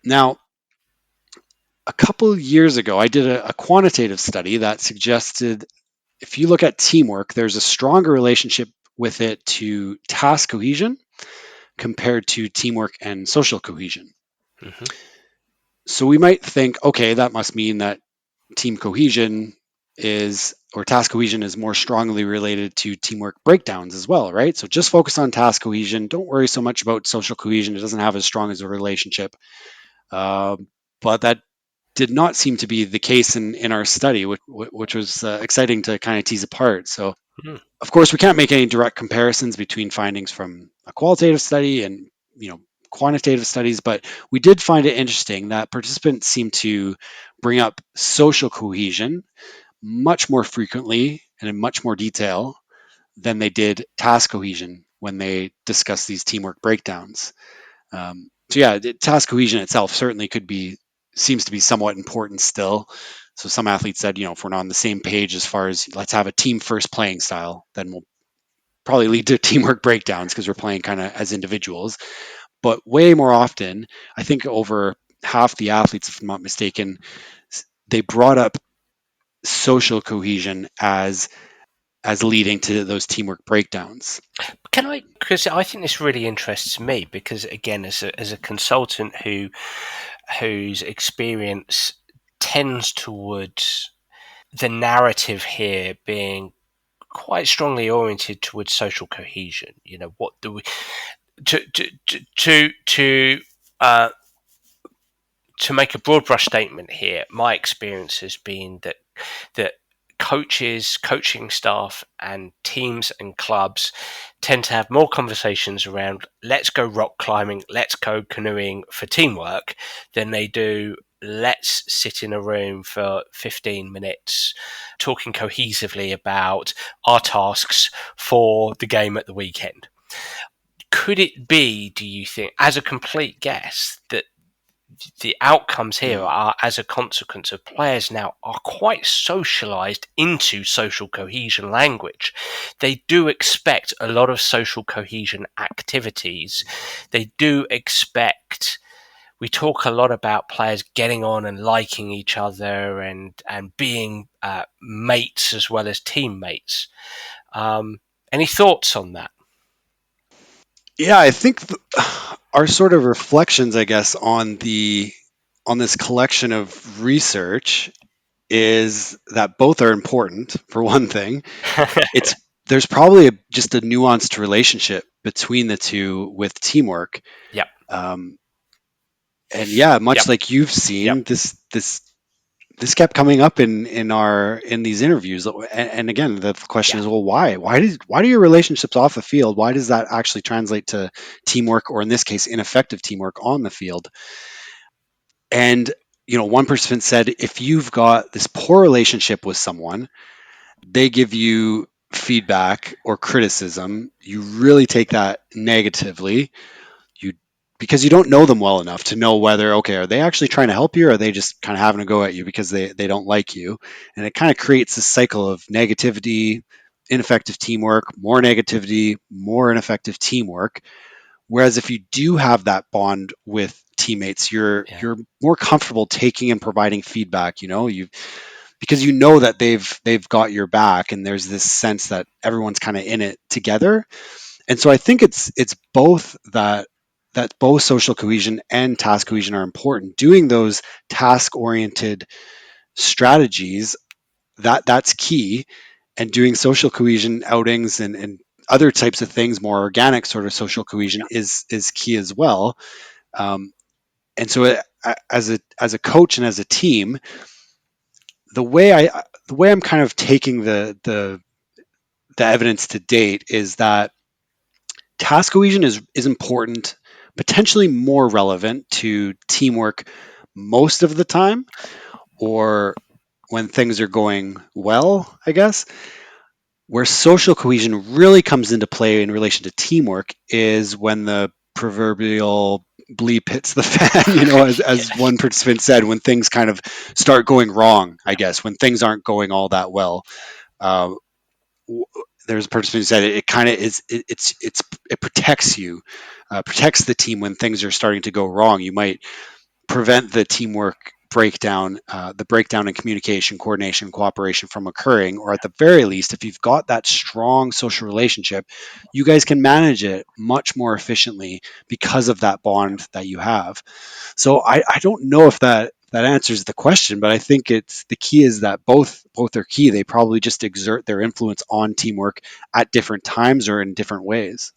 S2: Now, a couple of years ago, I did a quantitative study that suggested if you look at teamwork, there's a stronger relationship with it to task cohesion compared to teamwork and social cohesion.
S1: Hmm.
S2: So we might think, okay, that must mean that team cohesion is or task cohesion is more strongly related to teamwork breakdowns as well, right? So just focus on task cohesion. Don't worry so much about social cohesion. It doesn't have as strong as a relationship. Um, but that did not seem to be the case in our study, which was exciting to kind of tease apart. So
S1: Hmm.
S2: of course, we can't make any direct comparisons between findings from a qualitative study and quantitative studies, but we did find it interesting that participants seem to bring up social cohesion much more frequently and in much more detail than they did task cohesion when they discuss these teamwork breakdowns. So yeah, task cohesion itself certainly seems to be somewhat important still. So some athletes said, if we're not on the same page as far as let's have a team first playing style, then we'll probably lead to teamwork breakdowns because we're playing kind of as individuals. But way more often, I think over half the athletes, if I'm not mistaken, they brought up social cohesion as leading to those teamwork breakdowns.
S1: Can I? Because I think this really interests me. Because again, as a consultant whose experience tends towards the narrative here being quite strongly oriented towards social cohesion. What do we uh, to make a broad brush statement here? My experience has been that coaches, coaching staff, and teams and clubs tend to have more conversations around let's go rock climbing, let's go canoeing for teamwork than they do let's sit in a room for 15 minutes talking cohesively about our tasks for the game at the weekend. Could it be, do you think, as a complete guess, that the outcomes here
S2: Mm.
S1: are as a consequence of players now are quite socialized into social cohesion language. They do expect a lot of social cohesion activities. They do expect, we talk a lot about players getting on and liking each other and being mates as well as teammates. Any thoughts on that?
S2: Yeah, I think our sort of reflections, I guess, on this collection of research is that both are important. For one thing, it's there's probably just a nuanced relationship between the two with teamwork.
S1: Yep.
S2: Um, and yeah, much
S1: Yep.
S2: like you've
S1: Yep.
S2: seen, this kept coming up in these interviews. And again, the question
S1: Yeah.
S2: is, well, why do your relationships off the field, why does that actually translate to teamwork, or in this case, ineffective teamwork on the field? And one participant said, if you've got this poor relationship with someone, they give you feedback or criticism, you really take that negatively. You Because you don't know them well enough to know whether, okay, are they actually trying to help you, or are they just kind of having a go at you because they don't like you? And it kind of creates this cycle of negativity, ineffective teamwork, more negativity, more ineffective teamwork. Whereas if you do have that bond with teammates,
S1: Yeah.
S2: you're more comfortable taking and providing feedback. You Because you know that they've got your back, and there's this sense that everyone's kind of in it together. And so I think it's both that both social cohesion and task
S1: Yeah.
S2: cohesion are important. Doing those task oriented strategies, that's key, and doing social cohesion outings and other types of things, more organic sort of social cohesion, is key as well. Um, and so as a coach and as a team, the way I'm kind of taking the evidence to date is that task cohesion is important, potentially more relevant to teamwork most of the time, or when things are going well, I guess. Where social cohesion really comes into play in relation to teamwork is when the proverbial bleep hits the fan, as
S1: Yes.
S2: one participant said, when things kind of start going wrong, I guess, when things aren't going all that well. Uh, there's a person who said it kind of is it protects you, protects the team when things are starting to go wrong. You might prevent the teamwork breakdown, the breakdown in communication, coordination, cooperation from occurring, or at the very least, if you've got that strong social relationship, you guys can manage it much more efficiently because of that bond that you have. So I don't know if that answers the question, but I think it's the key is that both are key. They probably just exert their influence on teamwork at different times or in different ways.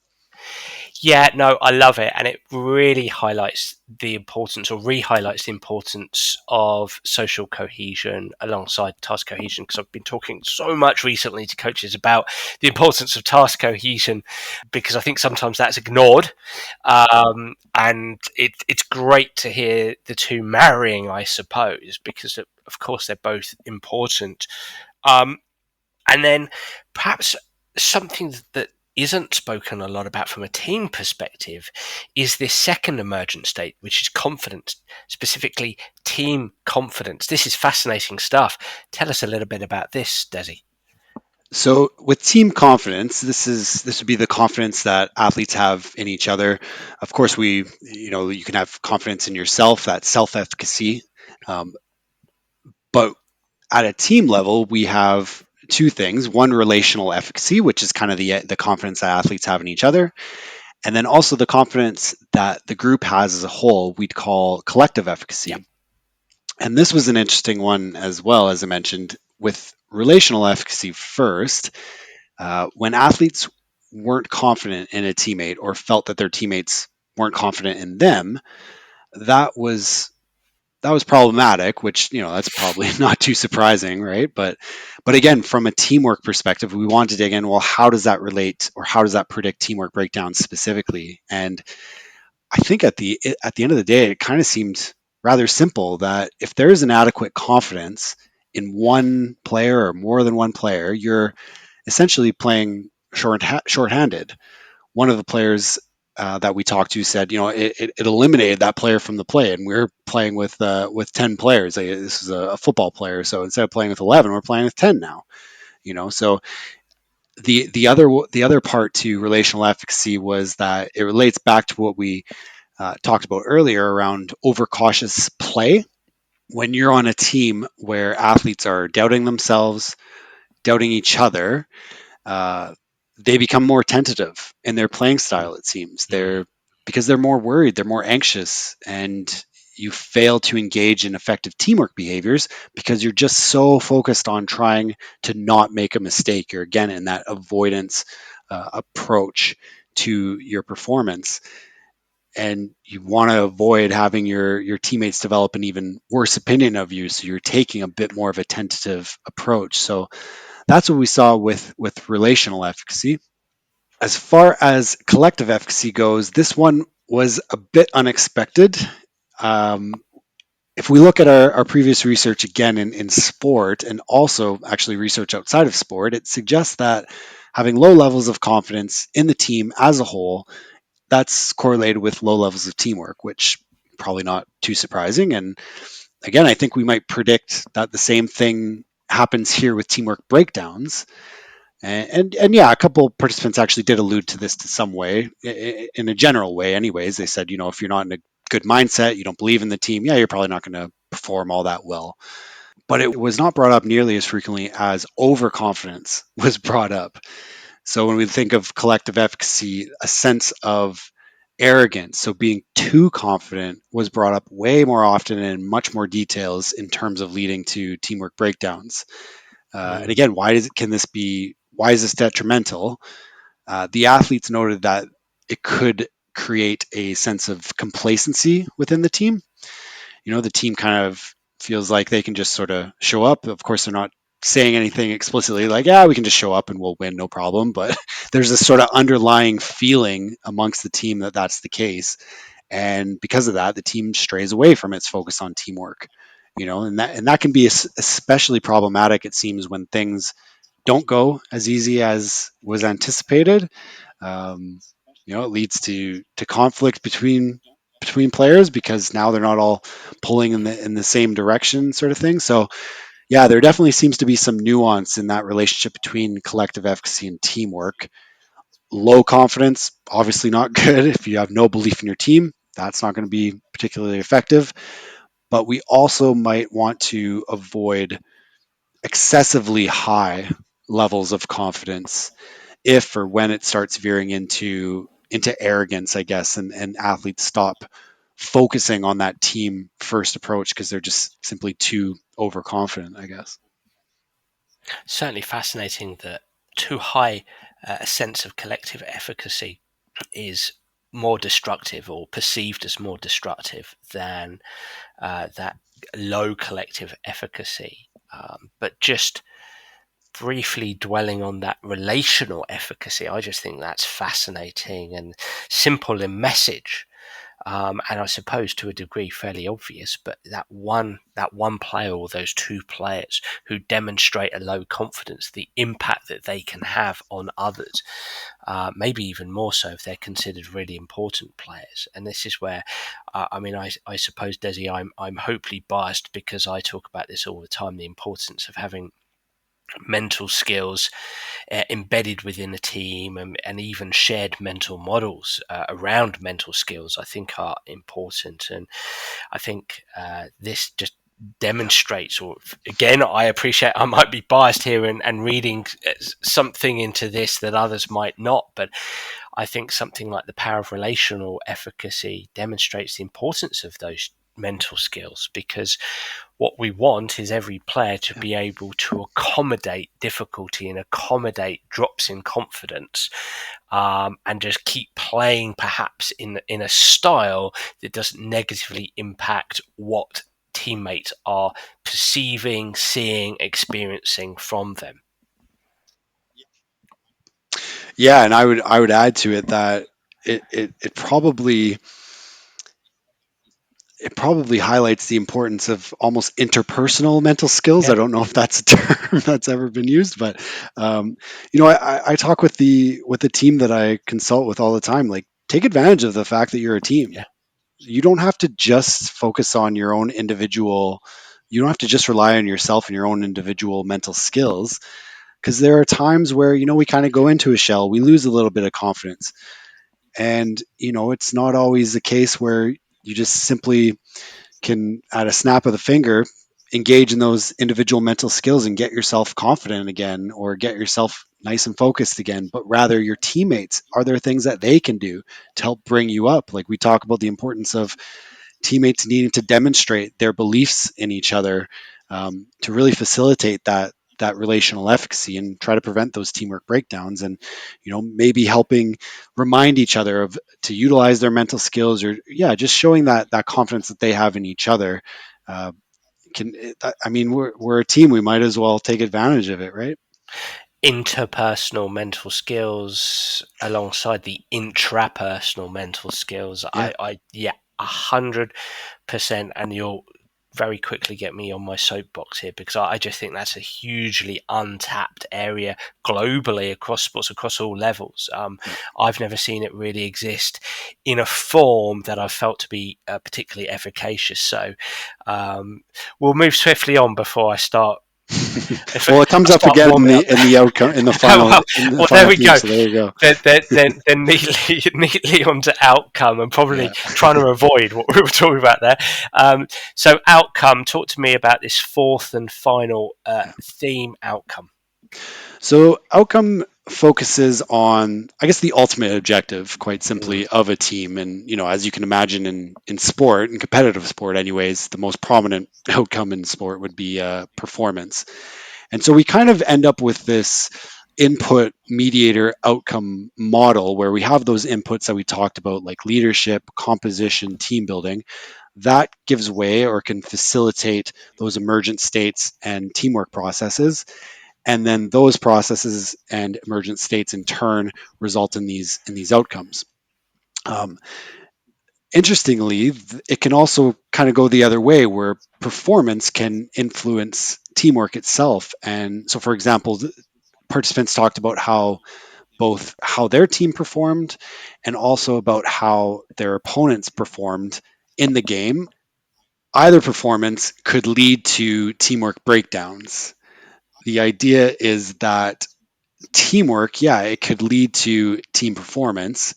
S1: Yeah, no, I love it. And it really highlights the importance or re highlights the importance of social cohesion alongside task cohesion. Because I've been talking so much recently to coaches about the importance of task cohesion because I think sometimes that's ignored. And it's great to hear the two marrying, I suppose, because of course they're both important. Um, and then perhaps something that isn't spoken a lot about from a team perspective is this second emergent state, which is confidence, specifically team confidence. This is fascinating stuff. Tell us a little bit about this, Desi.
S2: So with team confidence, this would be the confidence that athletes have in each other. Of course, you can have confidence in yourself, that self-efficacy, um, but at a team level, we have two things: one, relational efficacy, which is kind of the confidence that athletes have in each other, and then also the confidence that the group has as a whole. We'd call collective
S1: Yeah,
S2: efficacy. And this was an interesting one as well, as I mentioned, with relational efficacy first. When athletes weren't confident in a teammate or felt that their teammates weren't confident in them, that was problematic, which that's probably not too surprising, right? But again, from a teamwork perspective, we want to dig in, well, how does that relate, or how does that predict teamwork breakdowns specifically? And I think at the end of the day, it kind of seemed rather simple that if there is an adequate confidence in one player or more than one player, you're essentially playing shorthanded. One of the players that we talked to said, it eliminated that player from the play, and we're playing with 10 players. Like, this is a football player, so instead of playing with 11, we're playing with 10 now. So the other part to relational efficacy was that it relates back to what we talked about earlier around overcautious play. When you're on a team where athletes are doubting themselves, doubting each other, uh, they become more tentative in their playing style. It seems
S1: Mm.
S2: they're because they're more worried, they're more anxious, and you fail to engage in effective teamwork behaviors because you're just so focused on trying to not make a mistake. You're again in that avoidance approach to your performance, and you want to avoid having your teammates develop an even worse opinion of you. So you're taking a bit more of a tentative approach. So that's what we saw with relational efficacy. As far as collective efficacy goes, this one was a bit unexpected. Um, if we look at our previous research again in sport and also actually research outside of sport, it suggests that having low levels of confidence in the team as a whole, that's correlated with low levels of teamwork, which probably not too surprising. And again, I think we might predict that the same thing happens here with teamwork breakdowns. And yeah, a couple participants actually did allude to this to some way, in a general way. Anyways, they said, if you're not in a good mindset, you don't believe in the team, yeah, you're probably not going to perform all that well. But it was not brought up nearly as frequently as overconfidence was brought up. So when we think of collective efficacy, a sense of arrogance, so being too confident, was brought up way more often and in much more details in terms of leading to teamwork breakdowns. And
S1: Mm.
S2: again, why is this detrimental? The athletes noted that it could create a sense of complacency within the team. The team kind of feels like they can just sort of show up. Of course, they're not saying anything explicitly like, yeah, we can just show up and we'll win, no problem. But there's this sort of underlying feeling amongst the team that that's the case. And because of that, the team strays away from its focus on teamwork. And that can be especially problematic, it seems, when things don't go as easy as was anticipated. Um, it leads to conflict between players because now they're not all pulling in the same direction, sort of thing. So yeah, there definitely seems to be some nuance in that relationship between collective efficacy and teamwork. Low confidence, obviously not good. If you have no belief in your team, that's not going to be particularly effective. But we also might want to avoid excessively high levels of confidence if or when it starts veering into arrogance, I guess, and athletes stop focusing on that team first approach because they're just simply too overconfident, I guess.
S1: Certainly fascinating that too high a sense of collective efficacy is more destructive or perceived as more destructive than that low collective efficacy. But just briefly dwelling on that relational efficacy, I just think that's fascinating and simple in message. And I suppose to a degree fairly obvious, but that one player or those two players who demonstrate a low confidence, the impact that they can have on others, maybe even more so if they're considered really important players. And this is where, I suppose, Desi, I'm hopefully biased because I talk about this all the time: the importance of having mental skills embedded within a team, and even shared mental models around mental skills, I think are important. And I think this just demonstrates, or again, I appreciate I might be biased here and reading something into this that others might not, but I think something like the power of relational efficacy demonstrates the importance of those mental skills, because what we want is every player to
S2: Yeah.
S1: be able to accommodate difficulty and accommodate drops in confidence, and just keep playing perhaps in a style that doesn't negatively impact what teammates are perceiving, seeing, experiencing from them.
S2: Yeah, and I would add to it that it probably highlights the importance of almost interpersonal mental skills. I
S1: Yeah.
S2: don't know if that's a term that's ever been used, but I talk with the team that I consult with all the time. Like, take advantage of the fact that you're a team.
S1: Yeah.
S2: You don't have to just focus on your own individual, you don't have to just rely on yourself and your own individual mental skills, because there are times where, we kind of go into a shell, we lose a little bit of confidence. And, it's not always the case where you just simply can, at a snap of the finger, engage in those individual mental skills and get yourself confident again or get yourself nice and focused again. But rather, your teammates, are there things that they can do to help bring you up? Like we talk about the importance of teammates needing to demonstrate their beliefs in each other, to really facilitate that relational efficacy and try to prevent those teamwork breakdowns. And maybe helping remind each other of to utilize their mental skills, or yeah, just showing that confidence that they have in each other. uh, I mean, we're a team, we might as well take advantage of it, right?
S1: Interpersonal mental skills alongside the intrapersonal mental skills.
S2: Yeah.
S1: Yeah, 100%. And you'll very quickly get me on my soapbox here, because I just think that's a hugely untapped area globally across sports, across all levels.
S2: Yeah.
S1: I've never seen it really exist in a form that I've felt to be particularly efficacious. So we'll move swiftly on before I start. If
S2: Well, it
S1: I
S2: comes up
S1: start
S2: again in
S1: warming up.
S2: the outcome, in the final,
S1: well,
S2: in the
S1: well, there
S2: final
S1: we
S2: theme.
S1: go.
S2: So there you go.
S1: Then neatly onto outcome, and probably
S2: Yeah.
S1: trying to avoid what we were talking about there. So outcome. Talk to me about this fourth and final theme. Outcome.
S2: So outcome focuses on, I guess, the ultimate objective, quite
S1: Mm,
S2: simply, of a team. And as you can imagine, in sport, in competitive sport, anyways, the most prominent outcome in sport would be performance. And so we kind of end up with this input mediator outcome model where we have those inputs that we talked about, like leadership, composition, team building, that gives way or can facilitate those emergent states and teamwork processes. And then those processes and emergent states in turn result in these outcomes. Um, Interestingly, it can also kind of go the other way, where performance can influence teamwork itself. And so, for example, participants talked about how both how their team performed and also about how their opponents performed in the game. Either performance could lead to teamwork breakdowns. The idea is that teamwork, yeah, it could lead to team performance,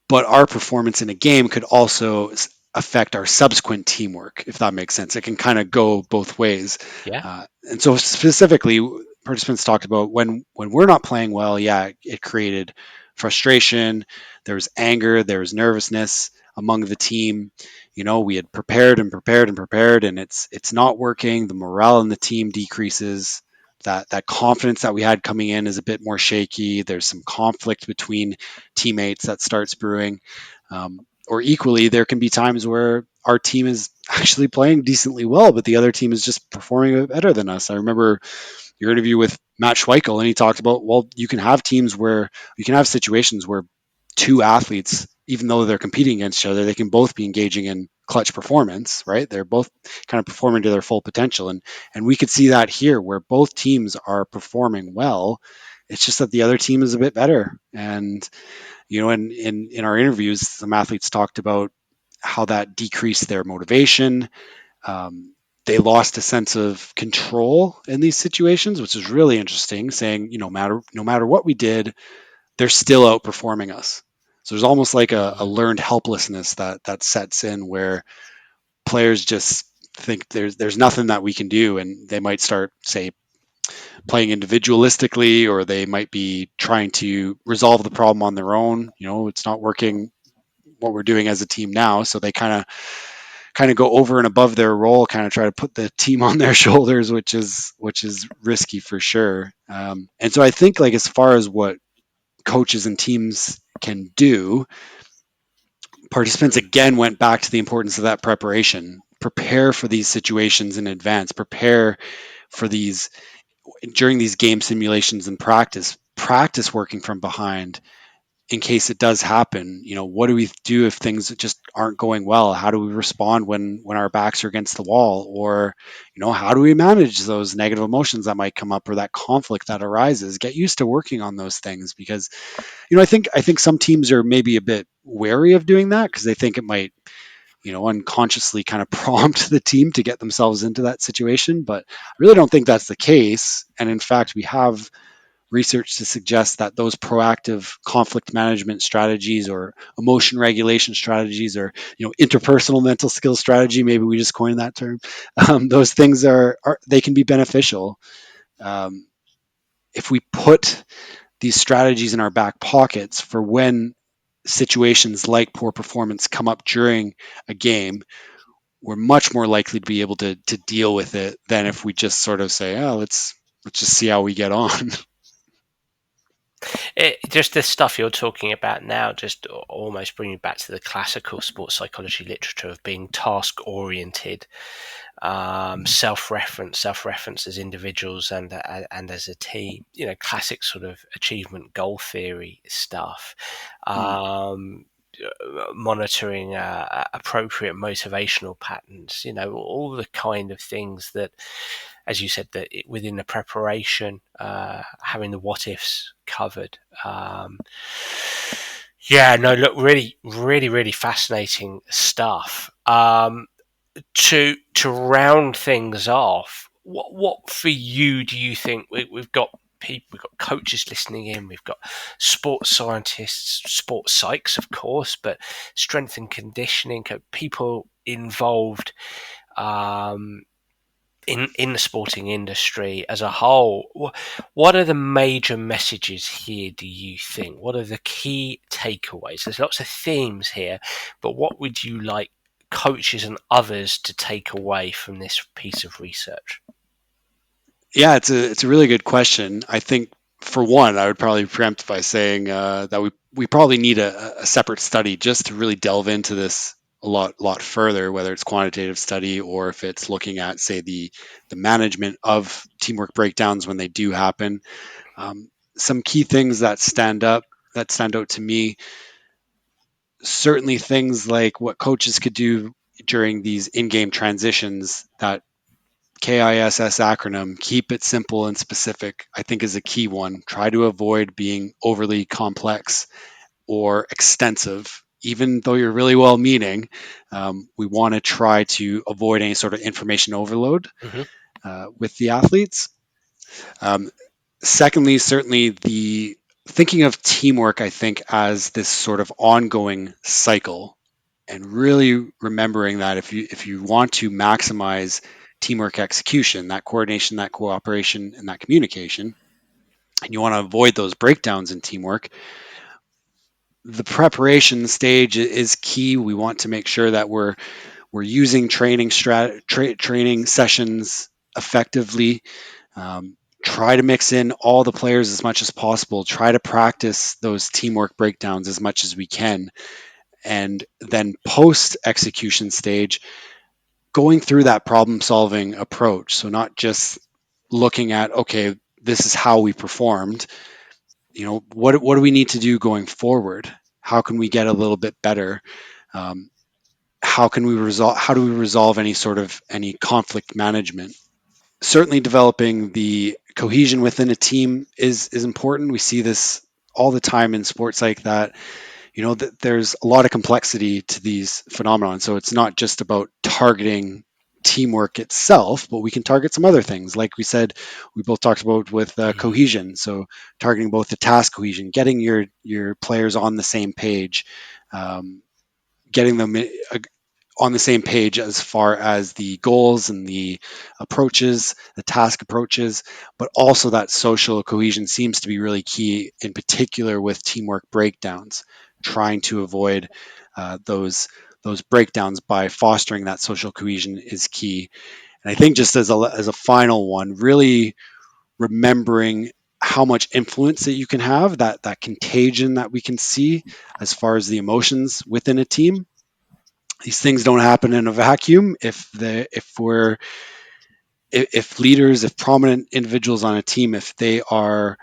S2: but our performance in a game could also affect our subsequent teamwork, if that makes sense. It can kind of go both ways.
S1: yeah.
S2: And so specifically, participants talked about when we're not playing well, yeah, it created frustration, there was anger, there was nervousness among the team. We had prepared and prepared and prepared, and it's not working. The morale in the team decreases. That confidence that we had coming in is a bit more shaky. There's some conflict between teammates that starts brewing. Or equally, there can be times where our team is actually playing decently well, but the other team is just performing better than us. I remember your interview with Matt Schweikel, and he talked about, well, you can have teams where you can have situations where two athletes, even though they're competing against each other, they can both be engaging in clutch performance, right? They're both kind of performing to their full potential. And we could see that here where both teams are performing well. It's just that the other team is a bit better. And in our interviews, some athletes talked about how that decreased their motivation. Um, they lost a sense of control in these situations, which is really interesting. Saying, no matter what we did, they're still outperforming us. So there's almost like a
S1: Mm,
S2: learned helplessness that sets in, where players just think there's nothing that we can do, and they might start, say, playing individualistically, or they might be trying to resolve the problem on their own. It's not working what we're doing as a team now, so they kind of go over and above their role, kind of try to put the team on their shoulders, which is risky for sure. And so I think, like, as far as what coaches and teams can do, participants again went back to the importance of that preparation. Prepare for these situations in advance. Prepare for these during these game simulations and practice. Practice working from behind. in case it does happen. What do we do if things just aren't going well? How do we respond when our backs are against the wall? Or how do we manage those negative emotions that might come up, or that conflict that arises? Get used to working on those things, because I think some teams are maybe a bit wary of doing that because they think it might unconsciously kind of prompt the team to get themselves into that situation. But I really don't think that's the case. And in fact, we have research to suggest that those proactive conflict management strategies, or emotion regulation strategies, or interpersonal mental skills strategy, maybe we just coined that term, those things are they can be beneficial um, if we put these strategies in our back pockets for when situations like poor performance come up during a game. We're much more likely to be able to deal with it than if we just sort of say, oh, let's just see how we get on.
S1: Just the stuff you're talking about now, just almost bringing back to the classical sports psychology literature of being task oriented, self-reference as individuals and as a team. Classic sort of achievement goal theory stuff.
S2: Mm.
S1: Um, Monitoring appropriate motivational patterns. All the kind of things that, as you said, that within the preparation, having the what ifs covered. Yeah, no, look, really, really, really fascinating stuff. To round things off, what for you do you think we've got? People, we've got coaches listening in, we've got sports scientists, sports psychs, of course, but strength and conditioning, people involved um, in the sporting industry as a whole. What are the major messages here, do you think? What are the key takeaways? There's lots of themes here, but what would you like coaches and others to take away from this piece of research?
S2: Yeah, it's a really good question. I think, for one, I would probably preempt by saying that we probably need a separate study just to really delve into this a lot further, whether it's quantitative study or if it's looking at, say, the management of teamwork breakdowns when they do happen. Some key things that stand out to me, certainly things like what coaches could do during these in-game transitions. That KISS acronym, keep it simple and specific, I think is a key one. Try to avoid being overly complex or extensive. Even though you're really well meaning, we want to try to avoid any sort of information overload
S1: Mm-hmm.
S2: with the athletes. Um, Secondly, certainly the thinking of teamwork, I think, as this sort of ongoing cycle, and really remembering that if you want to maximize teamwork execution, that coordination, that cooperation, and that communication, and you want to avoid those breakdowns in teamwork, the preparation stage is key. We want to make sure that we're using training sessions effectively. Try to mix in all the players as much as possible. Try to practice those teamwork breakdowns as much as we can. And then post execution stage, going through that problem solving approach. So not just looking at, okay, this is how we performed. What do we need to do going forward? How can we get a little bit better? Um, how do we resolve any conflict management? Certainly developing the cohesion within a team is important. We see this all the time in sports like that. That there's a lot of complexity to these phenomena. So it's not just about targeting teamwork itself, but we can target some other things. Like we said, we both talked about with
S1: Mm-hmm.
S2: cohesion. So targeting both the task cohesion, getting your players on the same page, um, getting them on the same page as far as the goals and the approaches, the task approaches, but also that social cohesion seems to be really key, in particular with teamwork breakdowns, trying to avoid those breakdowns by fostering that social cohesion is key. And I think, just as a final one, really remembering how much influence that you can have, that contagion that we can see as far as the emotions within a team. These things don't happen in a vacuum. If leaders, if prominent individuals on a team, if they are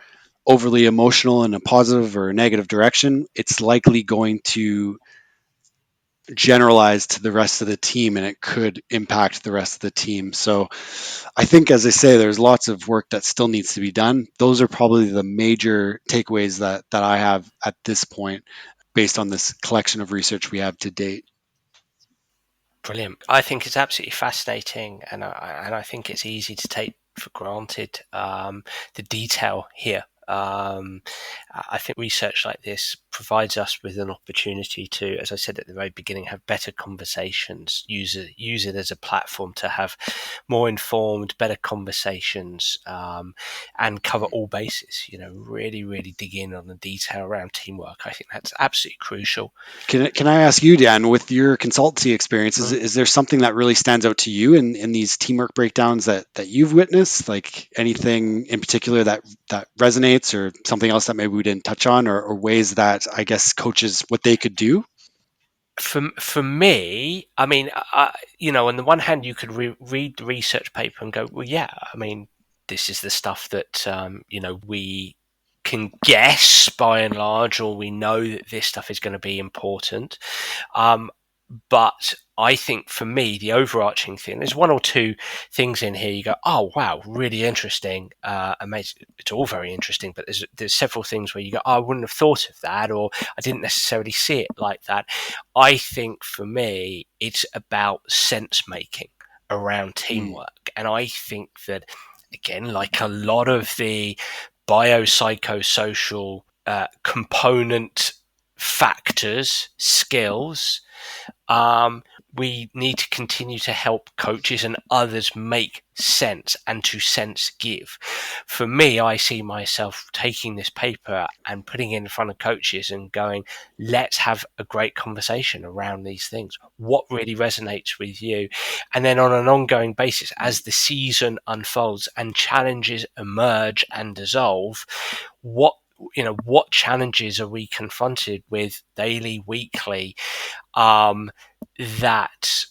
S2: overly emotional in a positive or a negative direction, it's likely going to generalize to the rest of the team and it could impact the rest of the team. So I think, as I say, there's lots of work that still needs to be done. Those are probably the major takeaways that I have at this point based on this collection of research we have to date.
S1: Brilliant. I think it's absolutely fascinating, and I think it's easy to take for granted the detail here. I think research like this provides us with an opportunity to, as I said at the very beginning, have better conversations. Use it as a platform to have more informed, better conversations, and cover all bases. Really, really dig in on the detail around teamwork. I think that's absolutely crucial.
S2: Can I ask you, Dan, with your consultancy experience,
S1: Mm.
S2: is there something that really stands out to you in these teamwork breakdowns that you've witnessed? Like anything in particular that resonates, or something else that maybe we didn't touch on, or ways that I guess coaches what they could do?
S1: For me, I mean, on the one hand, you could read the research paper and go, well, yeah, I mean, this is the stuff that we can guess by and large, or we know that this stuff is going to be important. Um, but I think for me, the overarching thing, there's one or two things in here you go, oh, wow, really interesting. Amazing. It's all very interesting, but there's several things where you go, oh, I wouldn't have thought of that, or I didn't necessarily see it like that. I think for me, it's about sense making around
S2: Mm,
S1: teamwork. And I think that, again, like a lot of the biopsychosocial component factors, skills, um, we need to continue to help coaches and others make sense and to sense give. For me, I see myself taking this paper and putting it in front of coaches and going, let's have a great conversation around these things. What really resonates with you? And then on an ongoing basis, as the season unfolds and challenges emerge and dissolve, what challenges are we confronted with daily, weekly, um, that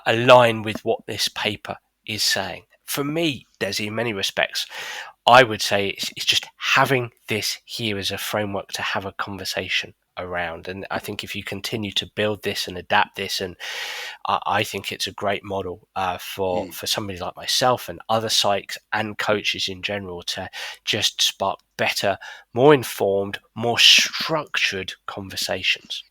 S1: align with what this paper is saying? For me, Desi, in many respects, I would say it's just having this here as a framework to have a conversation around. And I think if you continue to build this and adapt this, and I think it's a great model
S2: mm.
S1: for somebody like myself and other psychs and coaches in general to just spark better, more informed, more structured conversations.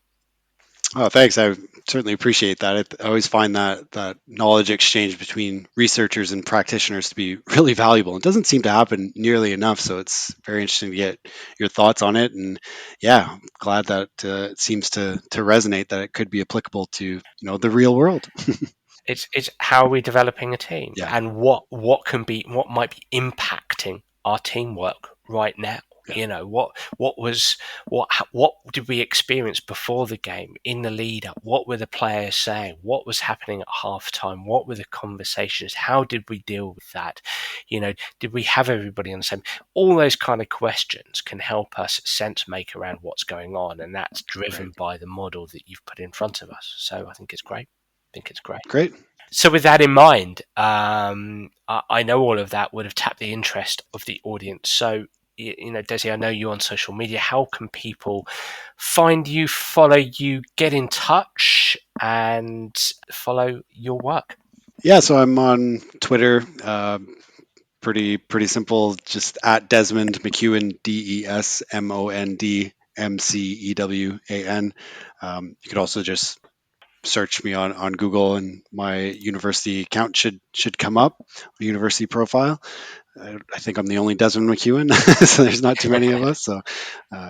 S2: Oh, thanks. I certainly appreciate that. I always find that knowledge exchange between researchers and practitioners to be really valuable. It doesn't seem to happen nearly enough, so it's very interesting to get your thoughts on it. And yeah, I'm glad that it seems to resonate that it could be applicable to the real world.
S1: It's how are we developing a team,
S2: Yeah,
S1: and what might be impacting our teamwork right now.
S2: yeah,
S1: What did we experience before the game, in the lead up? What were the players saying? What was happening at halftime? What were the conversations? How did we deal with that? Did we have everybody on the same? All those kind of questions can help us sense make around what's going on, and that's driven
S2: right,
S1: by the model that you've put in front of us. So I think it's great. I think it's great.
S2: great.
S1: So, with that in mind, I know all of that would have tapped the interest of the audience. So, Desi, I know you on social media. How can people find you, follow you, get in touch, and follow your work?
S2: Yeah, so I'm on Twitter. Pretty simple. Just at Desmond McEwan, DesmondMcewan. You could also just search me on Google, and my university account should come up, my university profile. I think I'm the only Desmond McEwan, so there's not too many of us. So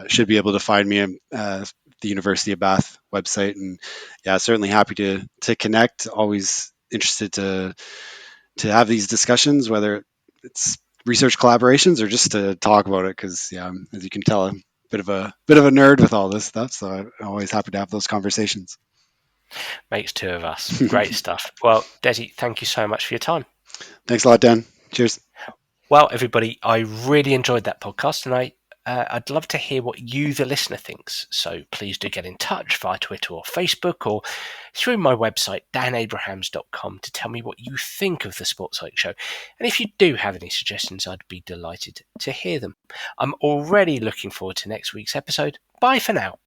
S2: should be able to find me at the University of Bath website. And yeah, certainly happy to connect. Always interested to have these discussions, whether it's research collaborations or just to talk about it. Because yeah, as you can tell, I'm a bit of a nerd with all this stuff. So I'm always happy to have those conversations.
S1: Makes two of us. Great stuff. Well, Desi, thank you so much for your time.
S2: Thanks a lot, Dan. Cheers.
S1: Well, everybody, I really enjoyed that podcast, and I I'd love to hear what you, the listener, thinks. So please do get in touch via Twitter or Facebook or through my website, danabrahams.com, to tell me what you think of the Sports Psych Show. And if you do have any suggestions, I'd be delighted to hear them. I'm already looking forward to next week's episode. Bye for now.